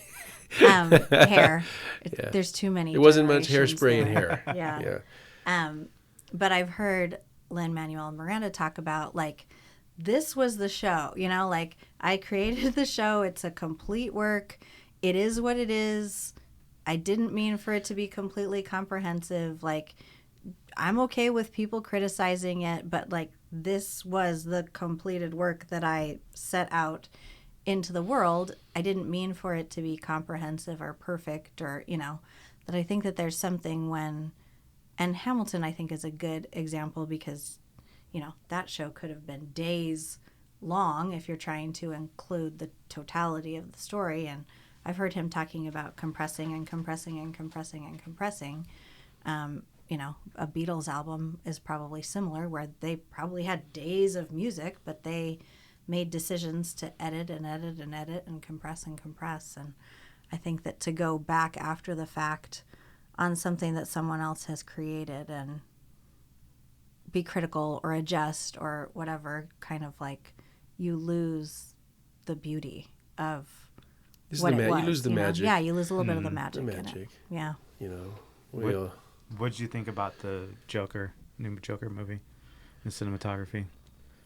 Hairspray. Hair. Yeah. There's too many. It wasn't much generations Hairspray and there. hair. Yeah. Yeah. But I've heard Lin-Manuel Miranda talk about, like, this was the show, you know, like, I created the show. It's a complete work. It is what it is. I didn't mean for it to be completely comprehensive. Like, I'm okay with people criticizing it, but, like, this was the completed work that I set out into the world. I didn't mean for it to be comprehensive or perfect, or, you know, that I think that there's something when, and Hamilton, I think, is a good example because, you know, that show could have been days long if you're trying to include the totality of the story. And I've heard him talking about compressing and compressing and compressing and compressing. You know, a Beatles album is probably similar, where they probably had days of music, but they made decisions to edit and edit and edit and compress and compress. And I think that to go back after the fact on something that someone else has created and be critical or adjust or whatever, kind of like you lose the beauty of what it was. You lose the know? magic. Yeah, you lose a little bit of the The magic. In magic. it. Yeah. You know, What did you think about the new Joker movie, the cinematography?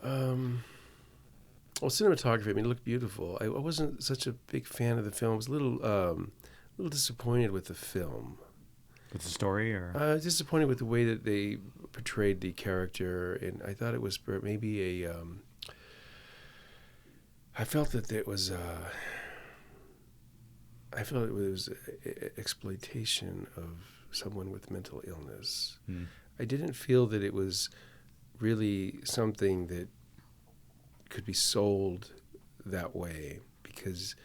Well, cinematography, I mean, it looked beautiful. I wasn't such a big fan of the film. I was a little disappointed with the film. With the story, or Disappointed with the way that they portrayed the character, and I thought it was maybe a. I felt that it was. I felt it was exploitation of someone with mental illness. I didn't feel that it was really something that could be sold that way, because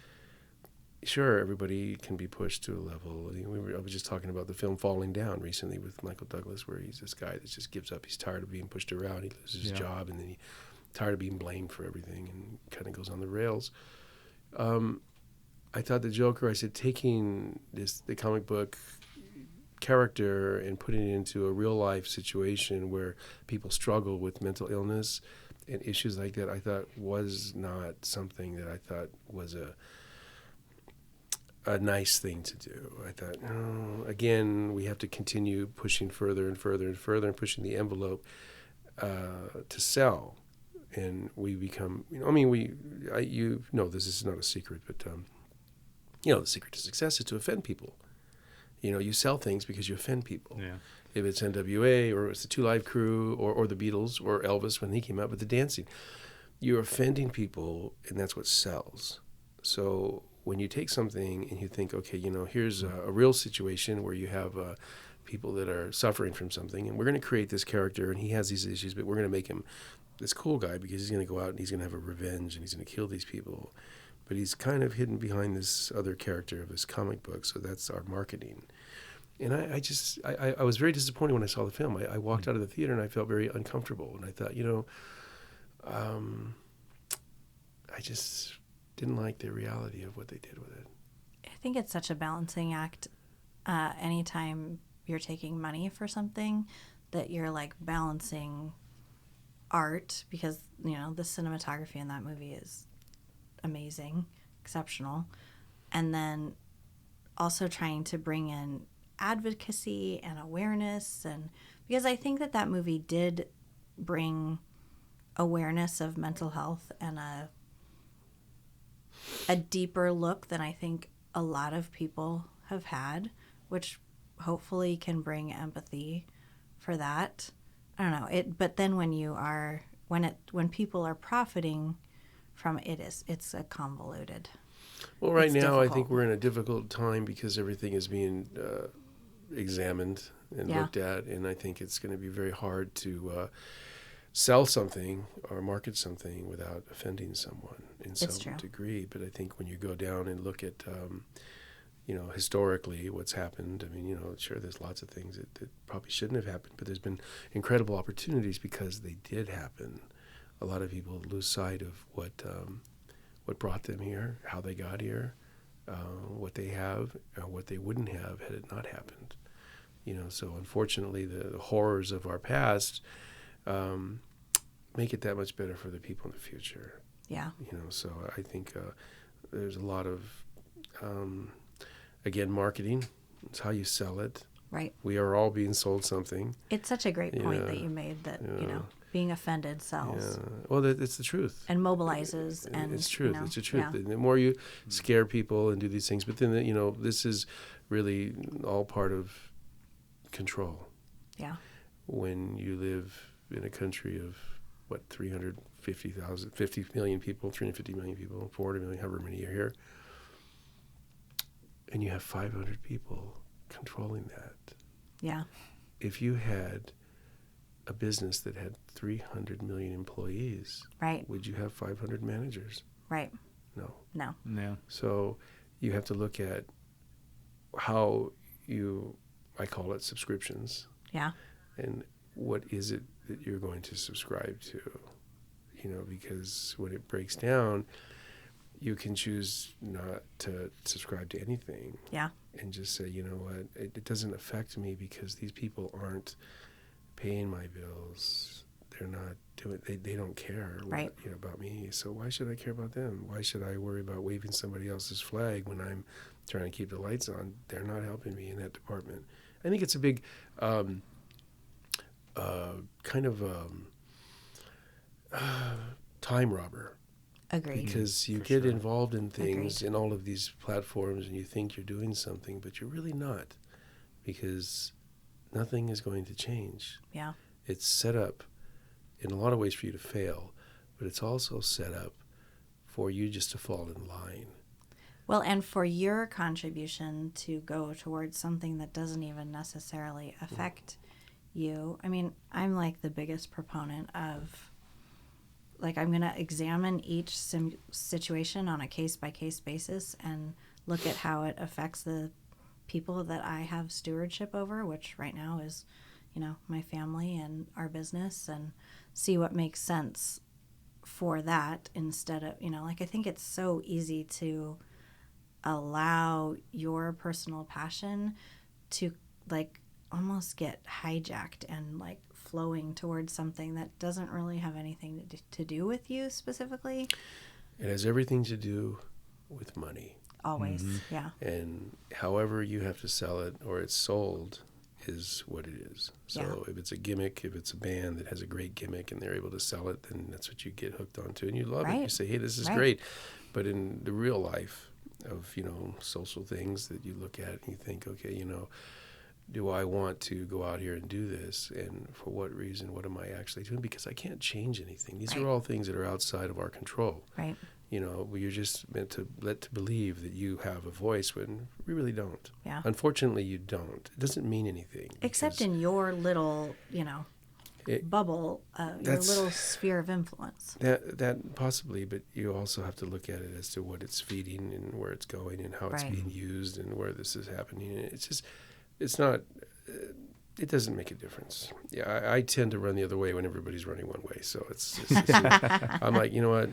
sure, everybody can be pushed to a level. I was just talking about the film Falling Down recently with Michael Douglas, where he's this guy that just gives up. He's tired of being pushed around. He loses his job, and then he's tired of being blamed for everything, and kind of goes on the rails. I thought the Joker, I said, taking the comic book character and putting it into a real life situation where people struggle with mental illness and issues like that, I thought was not something that I thought was a nice thing to do. I thought, again, we have to continue pushing further and further and further and pushing the envelope to sell. And we become, this is not a secret, but, the secret to success is to offend people. You sell things because you offend people. Yeah. If it's NWA or it's the Two Live Crew or the Beatles or Elvis when he came out with the dancing, you're offending people, and that's what sells. So when you take something and you think, okay, here's a real situation where you have people that are suffering from something, and we're going to create this character, and he has these issues, but we're going to make him this cool guy because he's going to go out and he's going to have a revenge and he's going to kill these people. But he's kind of hidden behind this other character of this comic book, so that's our marketing. And I was very disappointed when I saw the film. I walked out of the theater and I felt very uncomfortable. And I thought, I just didn't like the reality of what they did with it. I think it's such a balancing act. Anytime you're taking money for something, that you're like balancing art, because the cinematography in that movie is amazing, exceptional, and then also trying to bring in advocacy and awareness, and because I think that movie did bring awareness of mental health and a deeper look than I think a lot of people have had, which hopefully can bring empathy for that. I don't know but then when people are profiting from it, it's a convoluted. Well, right now difficult. I think we're in a difficult time because everything is being examined and looked at, and I think it's going to be very hard to sell something or market something without offending someone in some degree. But I think when you go down and look at historically what's happened, I mean, sure, there's lots of things that probably shouldn't have happened, but there's been incredible opportunities because they did happen. A lot of people lose sight of what brought them here, how they got here, what they have, what they wouldn't have had it not happened. So unfortunately, the horrors of our past make it that much better for the people in the future. Yeah. So I think there's a lot of, again, marketing. It's how you sell it. Right. We are all being sold something. It's such a great point that you made that, being offended sells. Yeah. Well, it's the truth. And mobilizes. And it's truth. It's the truth. Yeah. And the more you scare people and do these things, but then, this is really all part of control. Yeah. When you live in a country of, 50 million people, 350 million people, 400 million, however many are here, and you have 500 people controlling that. Yeah. If you had a business that had 300 million employees, right, would you have 500 managers? Right. No. Yeah. So you have to look at how I call it subscriptions. Yeah. And what is it that you're going to subscribe to? Because when it breaks down, you can choose not to subscribe to anything. Yeah. And just say, you know what, it doesn't affect me because these people aren't paying my bills. They're not doing, they don't care right. About me. So why should I care about them? Why should I worry about waving somebody else's flag when I'm trying to keep the lights on? They're not helping me in that department. I think it's a big time robber. Agreed. Because you For get sure. involved in things Agreed. in all of these platforms and you think you're doing something, but you're really not, because nothing is going to change. Yeah. It's set up in a lot of ways for you to fail, but it's also set up for you just to fall in line. Well, and for your contribution to go towards something that doesn't even necessarily affect you. I mean, I'm like the biggest proponent of, like, I'm going to examine each situation on a case-by-case basis and look at how it affects the people that I have stewardship over, which right now is, my family and our business, and see what makes sense for that instead of, I think it's so easy to allow your personal passion to, like, almost get hijacked and, like, flowing towards something that doesn't really have anything to do with you specifically. It has everything to do with money. Always, yeah. And however you have to sell it or it's sold is what it is. So if it's a gimmick, if it's a band that has a great gimmick and they're able to sell it, then that's what you get hooked onto. And you love it. You say, hey, this is great. But in the real life of, social things that you look at and you think, okay, do I want to go out here and do this? And for what reason? What am I actually doing? Because I can't change anything. These are all things that are outside of our control. Right. You're just meant to believe that you have a voice when we really don't. Yeah. Unfortunately, you don't. It doesn't mean anything. Except in your little, bubble, your little sphere of influence. That possibly, but you also have to look at it as to what it's feeding and where it's going and how it's being used and where this is happening. It's not, it doesn't make a difference. Yeah, I tend to run the other way when everybody's running one way. So it's I'm like, you know what?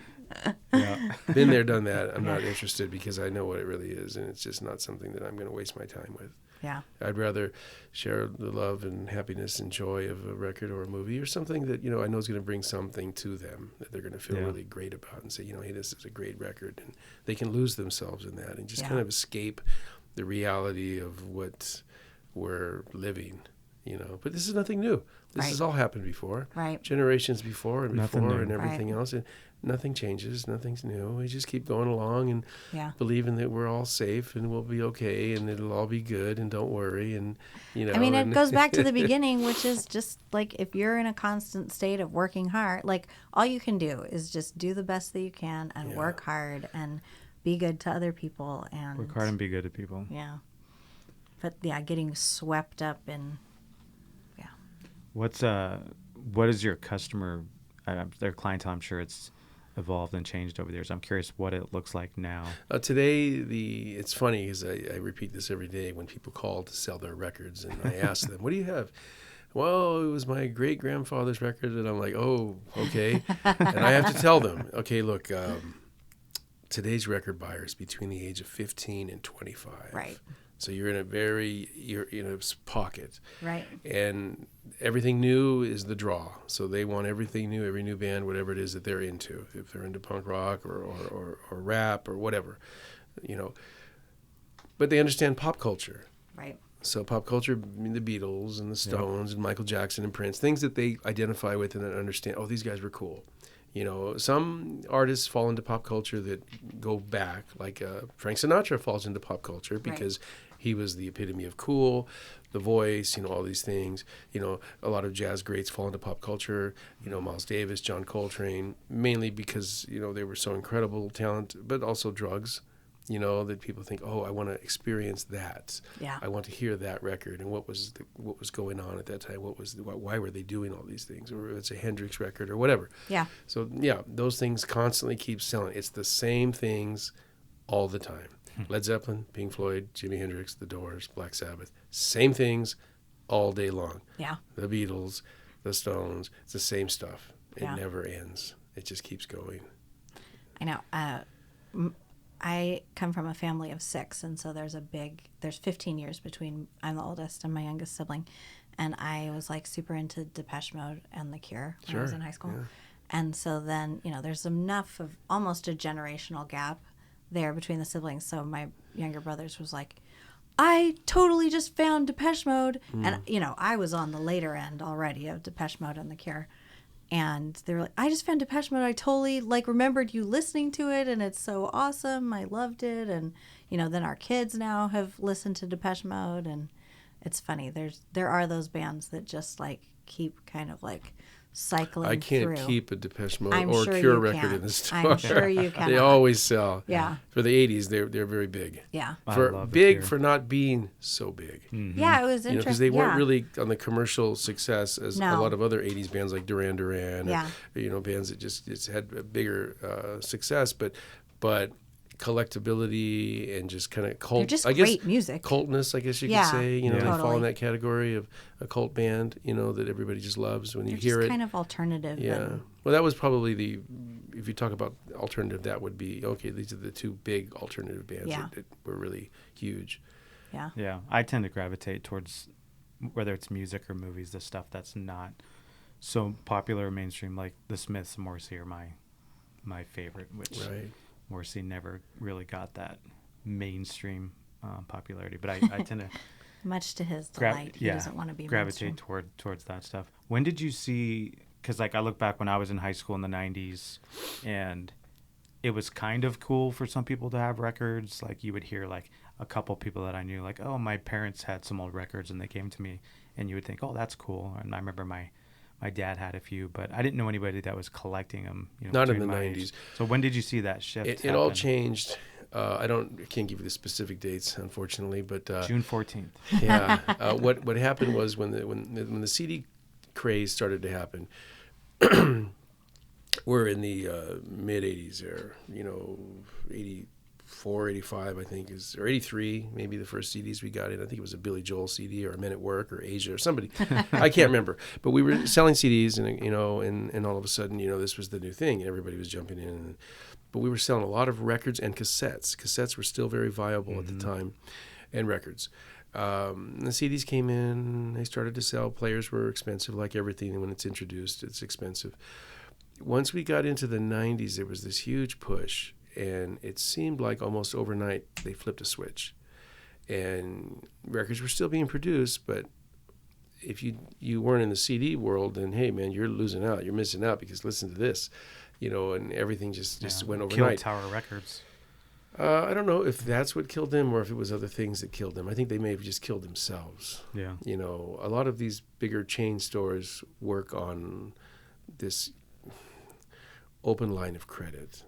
Yeah. Been there, done that. I'm not interested because I know what it really is, and it's just not something that I'm going to waste my time with. Yeah. I'd rather share the love and happiness and joy of a record or a movie or something that, I know is going to bring something to them that they're going to feel really great about and say, hey, this is a great record. And they can lose themselves in that and just kind of escape the reality of what we're living, But this is nothing new. This has all happened before. Right. Generations before and Nothing before new. and everything else. And nothing changes. Nothing's new. We just keep going along and believing that we're all safe and we'll be okay and it'll all be good and don't worry. And, I mean, it goes back to the beginning, which is just like if you're in a constant state of working hard, like all you can do is just do the best that you can and work hard and be good to other people. And Work hard and be good to people. Yeah. But getting swept up in, what is your customer, their clientele? I'm sure it's evolved and changed over the years. I'm curious what it looks like now. Today, it's funny because I repeat this every day when people call to sell their records and I ask them, what do you have? Well, it was my great-grandfather's record. And I'm like, oh, okay. And I have to tell them, okay, look, today's record buyers between the age of 15 and 25. Right. So you're in a pocket. Right. And everything new is the draw. So they want everything new, every new band, whatever it is that they're into. If they're into punk rock or rap or whatever, you know. But they understand pop culture. Right. So pop culture, I mean, the Beatles and the Stones and Michael Jackson and Prince, things that they identify with and understand, oh, these guys were cool. You know, some artists fall into pop culture that go back, like Frank Sinatra falls into pop culture because he was the epitome of cool, The Voice, you know, all these things. You know, a lot of jazz greats fall into pop culture, you know, Miles Davis, John Coltrane, mainly because, you know, they were so incredible talent, but also drugs. You know, that people think, oh, I want to experience that. Yeah. I want to hear that record and what was going on at that time. Why were they doing all these things? Or it's a Hendrix record or whatever. Yeah. So yeah, those things constantly keep selling. It's the same things all the time. Led Zeppelin, Pink Floyd, Jimi Hendrix, The Doors, Black Sabbath, same things all day long. Yeah. The Beatles, the Stones, it's the same stuff. It Yeah. never ends. It just keeps going. I know. I come from a family of 6, and so there's 15 years between, I'm the oldest and my youngest sibling, and I was like super into Depeche Mode and The Cure when I was in high school. Yeah. And so then, you know, there's enough of almost a generational gap there between the siblings. So my younger brothers was like, I totally just found Depeche Mode. And, you know, I was on the later end already of Depeche Mode and The Cure. And they were like, I just found Depeche Mode. I totally like remembered you listening to it, and it's so awesome. I loved it. And, you know, then our kids now have listened to Depeche Mode, and it's funny. There are those bands that just like keep kind of like cycling I can't through. keep a Depeche Mode I'm or sure Cure you record can't. in the store. I'm sure you cannot. They always sell. Yeah. For the 80s, they're very big. Yeah. I For love The big Cure. for not being so big. Yeah, it was You know, interesting. because they weren't yeah. really on the commercial success as a No. lot of other 80s bands like Duran Duran. Yeah. Or, you know, bands that just had a bigger success. But collectability and just kind of cult. They're just I guess, great music. Cultness, I guess you Yeah, could say. You know, Yeah. they fall totally. in that category of a cult band, you know, that everybody just loves when They're you hear just it. kind of alternative. Yeah. And, Well, that was probably if you talk about alternative, that would be, okay, these are the two big alternative bands Yeah. that were really huge. yeah. Yeah, I tend to gravitate towards whether it's music or movies, the stuff that's not so popular or mainstream. Like the Smiths and Morrissey are my favorite, which Right. Morrissey never really got that mainstream popularity. But I tend to Much to his delight, he doesn't want to be gravitate mainstream. towards that stuff. When did you see? Because like I look back when I was in high school in the '90s, and it was kind of cool for some people to have records. Like you would hear like a couple people that I knew, like, oh, my parents had some old records, and they came to me, and you would think, oh, that's cool. And I remember my dad had a few, but I didn't know anybody that was collecting them. You know, Not in between the my 90s. age. So when did you see that shift? It all happen? changed. I can't give you the specific dates, unfortunately, but June 14th. yeah. What happened was when the CD craze started to happen. We're in the mid 80s there, you know, 84, 85, I think or 83, maybe the first CDs we got in. I think it was a Billy Joel CD or a Men at Work or Asia or somebody. I can't remember. But we were selling CDs and, you know, and all of a sudden, you know, this was the new thing and everybody was jumping in. But we were selling a lot of records and cassettes. Cassettes were still very viable at the time, and records. The CDs came in, they started to sell. Players were expensive, like everything. And when it's introduced, it's expensive. Once we got into the 90s, there was this huge push, and it seemed like almost overnight they flipped a switch. And records were still being produced, but if you weren't in the CD world, then, hey, man, you're losing out. You're missing out because listen to this, you know, and everything just went overnight. Killed Tower Records. I don't know if that's what killed them or if it was other things that killed them. I think they may have just killed themselves. Yeah. You know, a lot of these bigger chain stores work on this open line of credit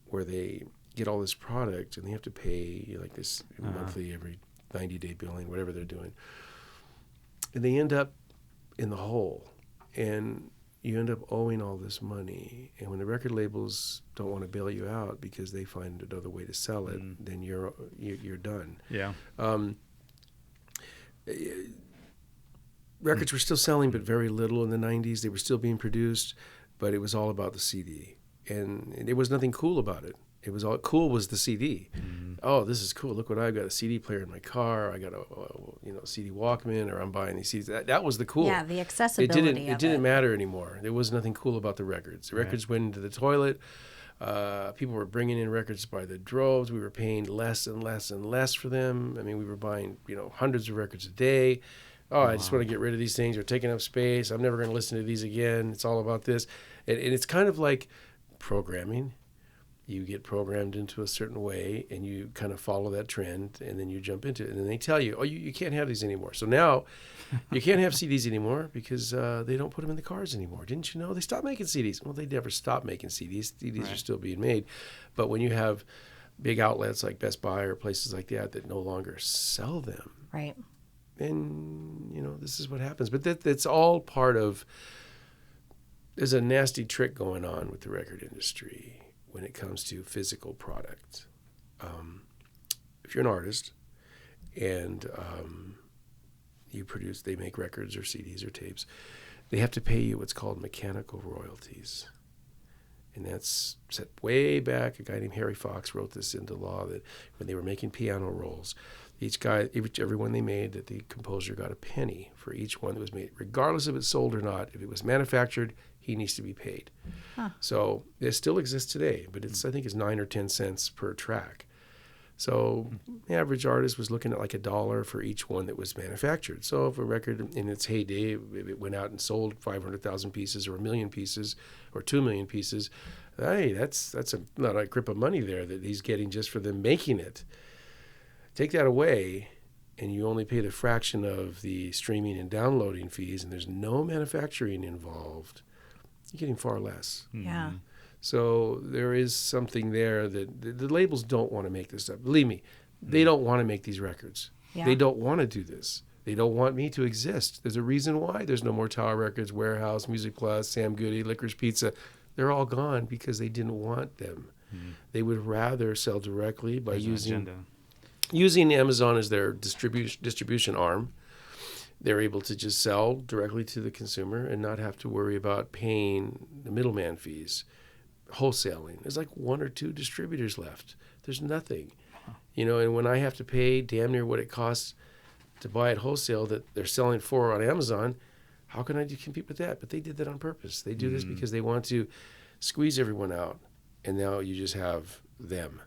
where they get all this product and they have to pay like this monthly, every 90-day billing, whatever they're doing. And they end up in the hole. And you end up owing all this money. And when the record labels don't want to bail you out because they find another way to sell it, then you're done. Yeah. Records were still selling, but very little in the 90s. They were still being produced, but it was all about the CD. And there was nothing cool about it. It was all cool was the CD. Mm-hmm. Oh, this is cool. Look what I've got, a CD player in my car. I got a CD Walkman, or I'm buying these CDs. That was the cool. Yeah, the accessibility It didn't matter anymore. There was nothing cool about the records. The records went into the toilet. People were bringing in records by the droves. We were paying less and less and less for them. I mean, we were buying, hundreds of records a day. Oh, I just want to get rid of these things. They're taking up space. I'm never going to listen to these again. It's all about this. And it's kind of like programming. You get programmed into a certain way, and you kind of follow that trend, and then you jump into it. And then they tell you, oh, you can't have these anymore. So now you can't have CDs anymore because they don't put them in the cars anymore. Didn't you know? They stopped making CDs. Well, they never stopped making CDs. CDs are still being made. But when you have big outlets like Best Buy or places like that no longer sell them, Right. and, this is what happens. But that's all part of, there's a nasty trick going on with the record industry when it comes to physical product. If you're an artist and they make records or CDs or tapes, they have to pay you what's called mechanical royalties. And that's set way back. A guy named Harry Fox wrote this into law, that when they were making piano rolls, every one they made, that the composer got a penny for each one that was made, regardless if it's sold or not. If it was manufactured, he needs to be paid. Huh. So it still exists today, but I think it's 9 or 10 cents per track. So the average artist was looking at like $1 for each one that was manufactured. So if a record in its heyday, if it went out and sold 500,000 pieces or 1 million pieces or 2 million pieces, hey, that's not a grip of money there that he's getting just for them making it. Take that away, and you only pay the fraction of the streaming and downloading fees, and there's no manufacturing involved, you're getting far less. Yeah. So there is something there that the labels don't want to make this stuff. Believe me, they don't want to make these records. Yeah. They don't want to do this. They don't want me to exist. There's a reason why there's no more Tower Records, Warehouse, Music Plus, Sam Goody, Licorice Pizza. They're all gone because they didn't want them. They would rather sell directly by using Amazon as their distribution arm. They're able to just sell directly to the consumer and not have to worry about paying the middleman fees, wholesaling. There's like 1 or 2 distributors left. There's nothing, and when I have to pay damn near what it costs to buy it wholesale that they're selling for on Amazon, how can I compete with that? But they did that on purpose. They do this because they want to squeeze everyone out, and now you just have them,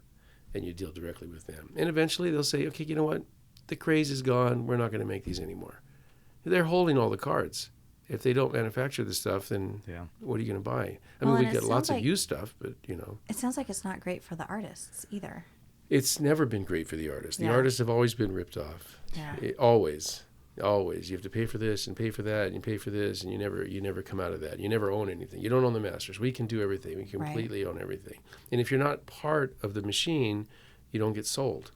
and you deal directly with them. And eventually they'll say, okay, you know what? The craze is gone. We're not going to make these anymore. They're holding all the cards. If they don't manufacture the stuff, then what are you going to buy? I mean, we get lots of used stuff, but, It sounds like it's not great for the artists either. It's never been great for the artists. The artists have always been ripped off. Yeah. Always. You have to pay for this and pay for that and you pay for this, and you never come out of that. You never own anything. You don't own the masters. We can do everything. We completely own everything. And if you're not part of the machine, you don't get sold.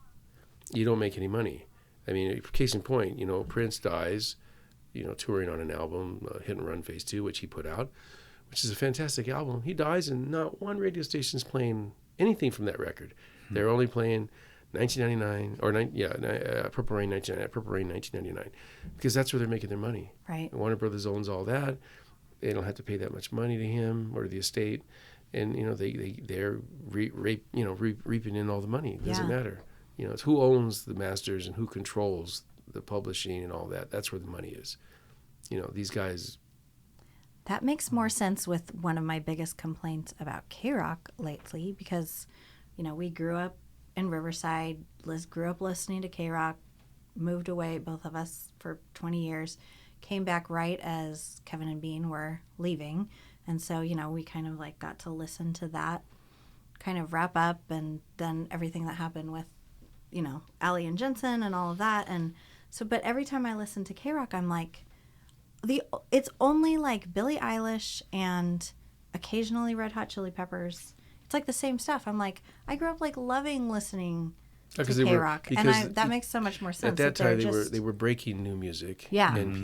You don't make any money. I mean, case in point, Prince dies, touring on an album, Hit and Run Phase 2, which he put out, which is a fantastic album. He dies and not one radio station's playing anything from that record. They're only playing 1999 or Purple Rain 1999, because that's where they're making their money. Right. Warner Brothers owns all that. They don't have to pay that much money to him or to the estate, and they're reaping in all the money. It doesn't matter. It's who owns the masters and who controls the publishing and all that. That's where the money is. These guys. That makes more sense with one of my biggest complaints about K-Rock lately, because we grew up in Riverside, grew up listening to K-Rock, moved away, both of us, for 20 years, came back right as Kevin and Bean were leaving. And so, we kind of got to listen to that kind of wrap up, and then everything that happened with, Allie and Jensen and all of that. And so, but every time I listen to K-Rock, I'm like, it's only Billie Eilish and occasionally Red Hot Chili Peppers. It's the same stuff. I'm like, I grew up loving listening to K-Rock, and that makes so much more sense. At that time, they were breaking new music, and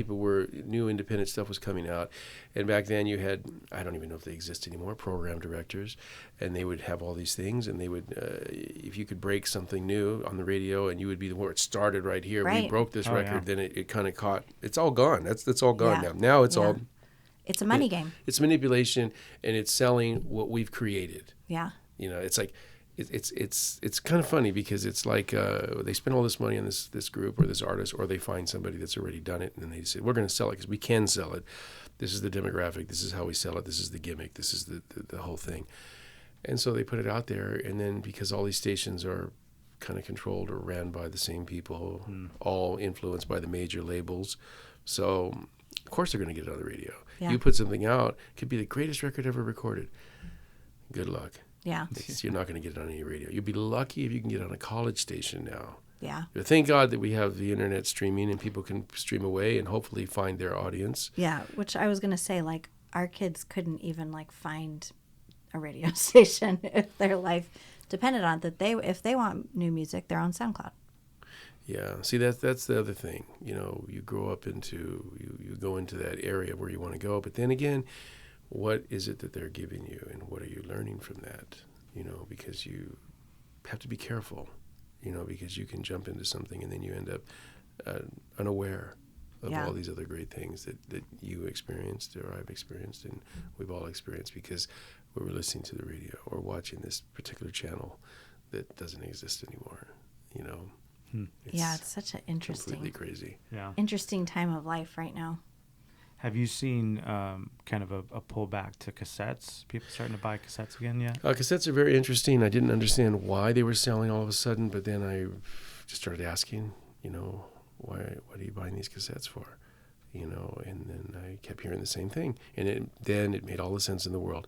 new independent stuff was coming out. And back then, you had, I don't even know if they exist anymore, program directors, and they would have all these things, and they would, if you could break something new on the radio, and you would be the one, it started right here. Right. We broke this record, then it kind of caught. It's all gone. That's all gone now. Now it's all. It's a money game. It's manipulation, and it's selling what we've created. Yeah. It's like, it's kind of funny because it's like they spend all this money on this group or this artist, or they find somebody that's already done it, and then they say, we're going to sell it because we can sell it. This is the demographic. This is how we sell it. This is the gimmick. This is the whole thing. And so they put it out there, and then because all these stations are kind of controlled or ran by the same people, all influenced by the major labels, so of course they're going to get it on the radio. Yeah. You put something out, it could be the greatest record ever recorded. Good luck. Yeah. You're not going to get it on any radio. You'll be lucky if you can get it on a college station now. Yeah. But thank God that we have the internet streaming and people can stream away and hopefully find their audience. Yeah, which I was going to say, like, our kids couldn't even, like, find a radio station if their life depended on it. If they want new music, they're on SoundCloud. Yeah. See, that's the other thing. You know, you grow up into, you go into that area where you want to go. But then again, what is it that they're giving you, and what are you learning from that? You know, because you have to be careful, you know, because you can jump into something and then you end up unaware of all these other great things that you experienced or I've experienced and we've all experienced because we were listening to the radio or watching this particular channel that doesn't exist anymore, you know. It's such an completely crazy. Yeah. interesting time of life right now. Have you seen kind of a pullback to cassettes? People starting to buy cassettes again yet? Cassettes are very interesting. I didn't understand why they were selling all of a sudden, but then I just started asking, you know, what are you buying these cassettes for? You know, and then I kept hearing the same thing. And then it made all the sense in the world.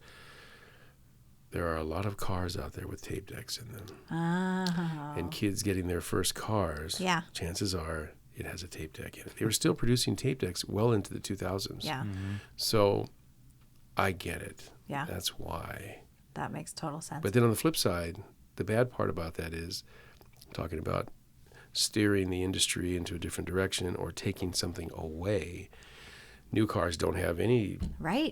There are a lot of cars out there with tape decks in them. Oh. And kids getting their first cars, chances are it has a tape deck in it. They were still producing tape decks well into the 2000s. Yeah. Mm-hmm. So I get it. Yeah. That's why. That makes total sense. But then on the flip side, the bad part about that is talking about steering the industry into a different direction or taking something away. New cars don't have any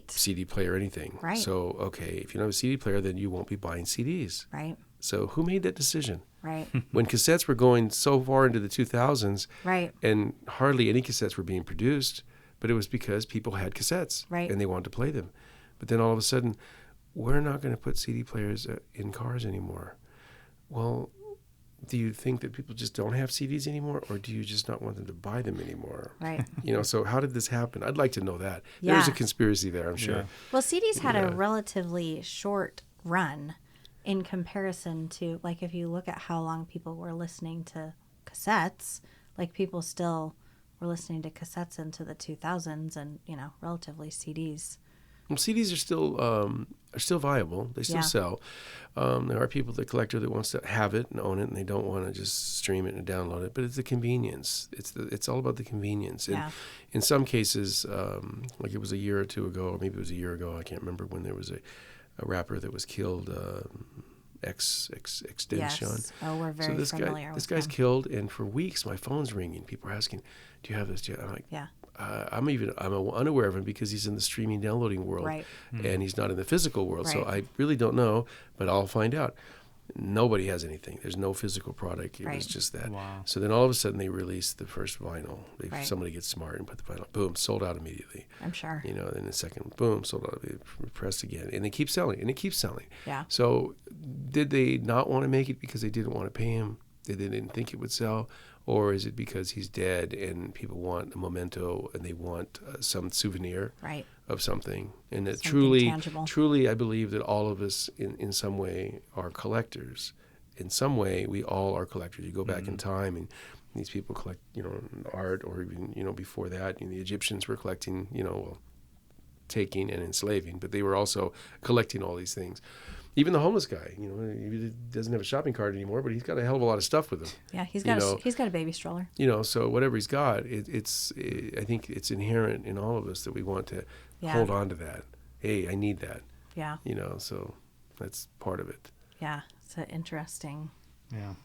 CD player or anything. Right. So, okay, if you don't have a CD player, then you won't be buying CDs. Right. So who made that decision? Right. When cassettes were going so far into the 2000s, Right. and hardly any cassettes were being produced, but it was because people had cassettes, Right. and they wanted to play them. But then all of a sudden, we're not going to put CD players in cars anymore. Well, do you think that people just don't have CDs anymore, or do you just not want them to buy them anymore? Right. You know, so how did this happen? I'd like to know that. Yeah. There's a conspiracy there, I'm sure. Yeah. Well, CDs had a relatively short run in comparison to, like, if you look at how long people were listening to cassettes, like, people still were listening to cassettes into the 2000s and, you know, relatively CDs. Well, CDs are still viable. They still sell. There are people, the collector, that wants to have it and own it, and they don't want to just stream it and download it. But it's the convenience. It's all about the convenience. And in some cases, like it was a year or two ago, or maybe it was a year ago, I can't remember, when there was a rapper that was killed, Extension. Yes. Oh, we're very familiar with This guy's him. killed, and for weeks my phone's ringing. People are asking, "Do you have this?" I'm like, Yeah. I'm unaware of him because he's in the streaming downloading world, Right. and he's not in the physical world. So Right. I really don't know, but I'll find out. Nobody has anything. There's no physical product. It was Right. just that. Wow. So then all of a sudden they released the first vinyl. Right. Somebody gets smart and put the vinyl. Boom, sold out immediately. I'm sure. You know, then the second, boom, sold out. Pressed again, and they keep selling, and it keeps selling. Yeah. So did they not want to make it because they didn't want to pay him? They didn't think it would sell? Or is it because he's dead and people want a memento and they want some souvenir Right. of something? And that Something tangible. truly, I believe that all of us in some way are collectors. In some way, we all are collectors. You go back in time and these people collect, you know, art, or even, you know, before that, you know, the Egyptians were collecting, you know, well, taking and enslaving, but they were also collecting all these things. Even the homeless guy, you know, he doesn't have a shopping cart anymore, but he's got a hell of a lot of stuff with him. Yeah, he's got a baby stroller. You know, so whatever he's got, I think it's inherent in all of us that we want to hold on to that. Hey, I need that. Yeah. You know, so that's part of it. Yeah. It's an interesting. Yeah.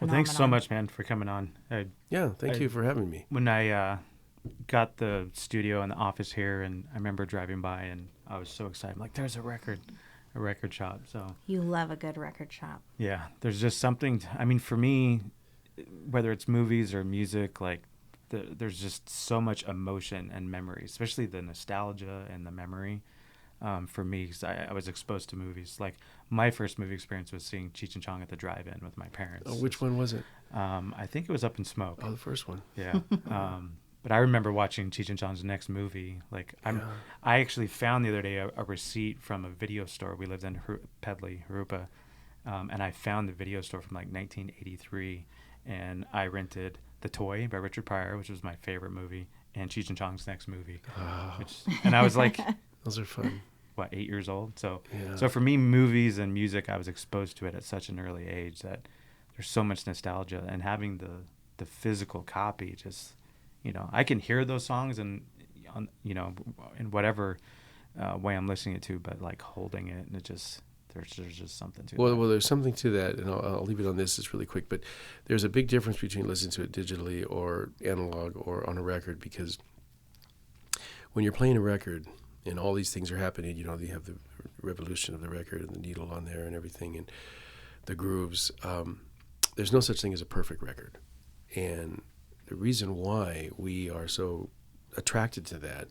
Well, thanks so phenomenon. much, man, for coming on. Yeah, thank you for having me. When I got the studio and the office here, and I remember driving by, and I was so excited. I'm like, there's a record shop. So You love a good record shop. yeah, there's just something. I mean, for me, whether it's movies or music, like there's just so much emotion and memory, especially the nostalgia and the memory. for me, because I was exposed to movies. Like my first movie experience was seeing Cheech and Chong at the drive-in with my parents. Oh, which one was it? I think it was Up in Smoke. Oh, the first one. Yeah. But I remember watching Cheech and Chong's next movie. Like I actually found the other day a receipt from a video store. We lived in Pedley, Harupa, and I found the video store from like 1983, and I rented The Toy by Richard Pryor, which was my favorite movie, and Cheech and Chong's next movie. And I was like, those are fun. what, 8 years old? So Yeah. so for me, movies and music, I was exposed to it at such an early age that there's so much nostalgia, and having the physical copy, just, you know, I can hear those songs and you know, in whatever way I'm listening it to, but like holding it, and it just there's just something to it. Well, there's something to that, and I'll leave it on this. It's really quick, but there's a big difference between listening to it digitally or analog or on a record, because when you're playing a record and all these things are happening, you know, you have the revolution of the record and the needle on there and everything and the grooves. There's no such thing as a perfect record, and the reason why we are so attracted to that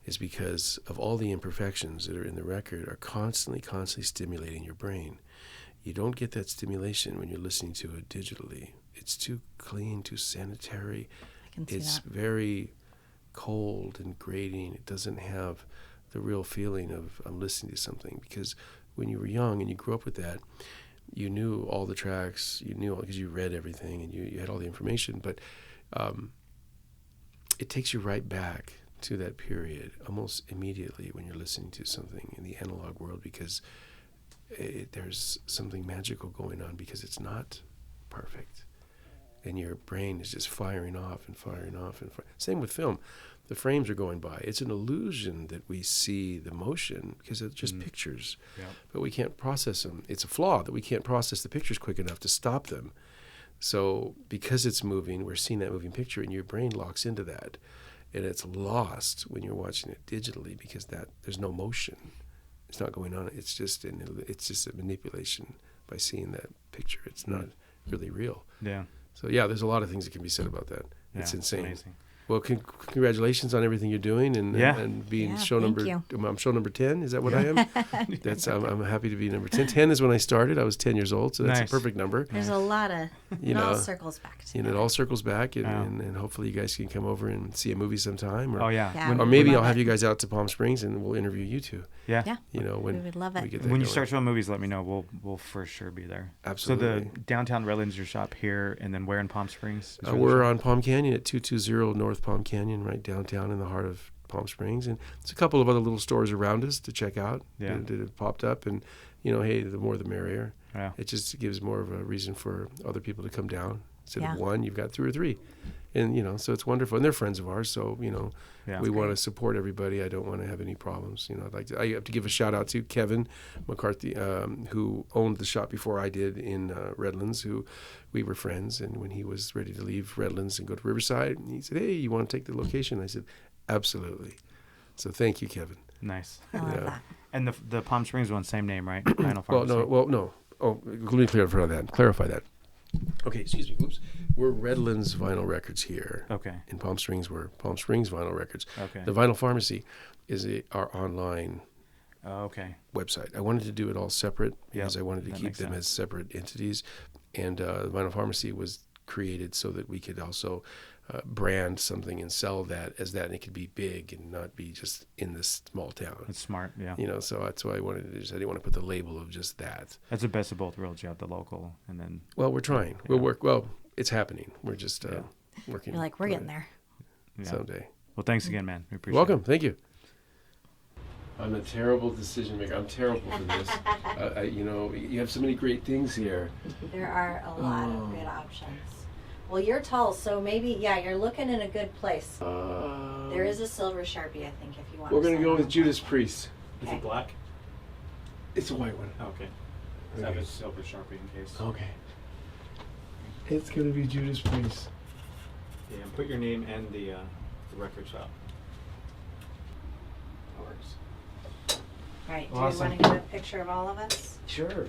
is because of all the imperfections that are in the record are constantly stimulating your brain. You don't get that stimulation when you're listening to it digitally. It's too clean, too sanitary. I can see It's that. very cold and grating. It doesn't have the real feeling of I'm listening to something, because when you were young and you grew up with that, you knew all the tracks, you knew, because you read everything and you had all the information, but it takes you right back to that period almost immediately when you're listening to something in the analog world, because there's something magical going on, because it's not perfect and your brain is just firing off and firing off and same with film. The frames are going by. It's an illusion that we see the motion because it's just pictures, but we can't process them. It's a flaw that we can't process the pictures quick enough to stop them. So because it's moving, we're seeing that moving picture, and your brain locks into that. And it's lost when you're watching it digitally, because there's no motion. It's not going on. It's just a manipulation by seeing that picture. It's not really real. Yeah. So yeah, there's a lot of things that can be said about that. Yeah, It's insane. amazing. Well, congratulations on everything you're doing, and being Yeah, show thank number. you. I'm show number 10. Is that what I am? I'm happy to be number 10. 10 is when I started. I was 10 years old, so that's Nice. a perfect number. There's a lot of, You it all know, circles back to And it all circles back, and, Wow. and hopefully you guys can come over and see a movie sometime. Or, Oh yeah. Yeah. or we maybe love I'll have it. you guys out to Palm Springs and we'll interview you two. Yeah. Yeah. You know, when We would love it. we get that When you going. start showing movies, let me know. We'll for sure be there. Absolutely. So the downtown Redlands, your shop here, and then where in Palm Springs? is where the We're shop? on Palm Canyon at 220 North Palm Canyon, right downtown in the heart of Palm Springs. And there's a couple of other little stores around us to check out that have popped up. And, you know, hey, the more the merrier. Yeah. It just gives more of a reason for other people to come down. Instead Yeah. of one, you've got two or three. And, you know, so it's wonderful. And they're friends of ours. So, you know, Yeah. we want to support everybody. I don't want to have any problems. You know, I have to give a shout out to Kevin McCarthy, who owned the shop before I did in Redlands, who we were friends. And when he was ready to leave Redlands and go to Riverside, he said, hey, you want to take the location? I said, absolutely. So thank you, Kevin. Nice. I love Yeah. that. And the Palm Springs one, same name, right? Vinyl Pharmacy. No. Oh, let me clarify that. Okay, excuse me. Whoops. We're Redlands Vinyl Records here. Okay. In Palm Springs, we're Palm Springs Vinyl Records. Okay. The Vinyl Pharmacy is our online Okay. website. I wanted to do it all separate because Yep, I wanted to that keep makes them sense. as separate entities. And the Vinyl Pharmacy was created so that we could also brand something and sell that as that, and it could be big and not be just in this small town. That's smart. Yeah. You know, so that's why I wanted to do. I didn't want to put the label of just that. That's the best of both worlds. You have the local, and then Well, we're trying. We'll work. Well, it's happening. We're just working. You're like, we're on getting it there. yeah. someday. Well, thanks again, man. We appreciate Welcome. Thank you. I'm a terrible decision maker. I'm terrible for this. You know, you have so many great things here. There are a lot of good options. Well, you're tall, so maybe, you're looking in a good place. There is a silver Sharpie, I think, if you want We're to going to sign go on. with Judas Priest. Is Okay. it black? It's a white one. Okay. Okay. Have a silver Sharpie in case. Okay. It's going to be Judas Priest. Yeah, and put your name and the record shop. All right, do Awesome. you want to get a picture of all of us? Sure.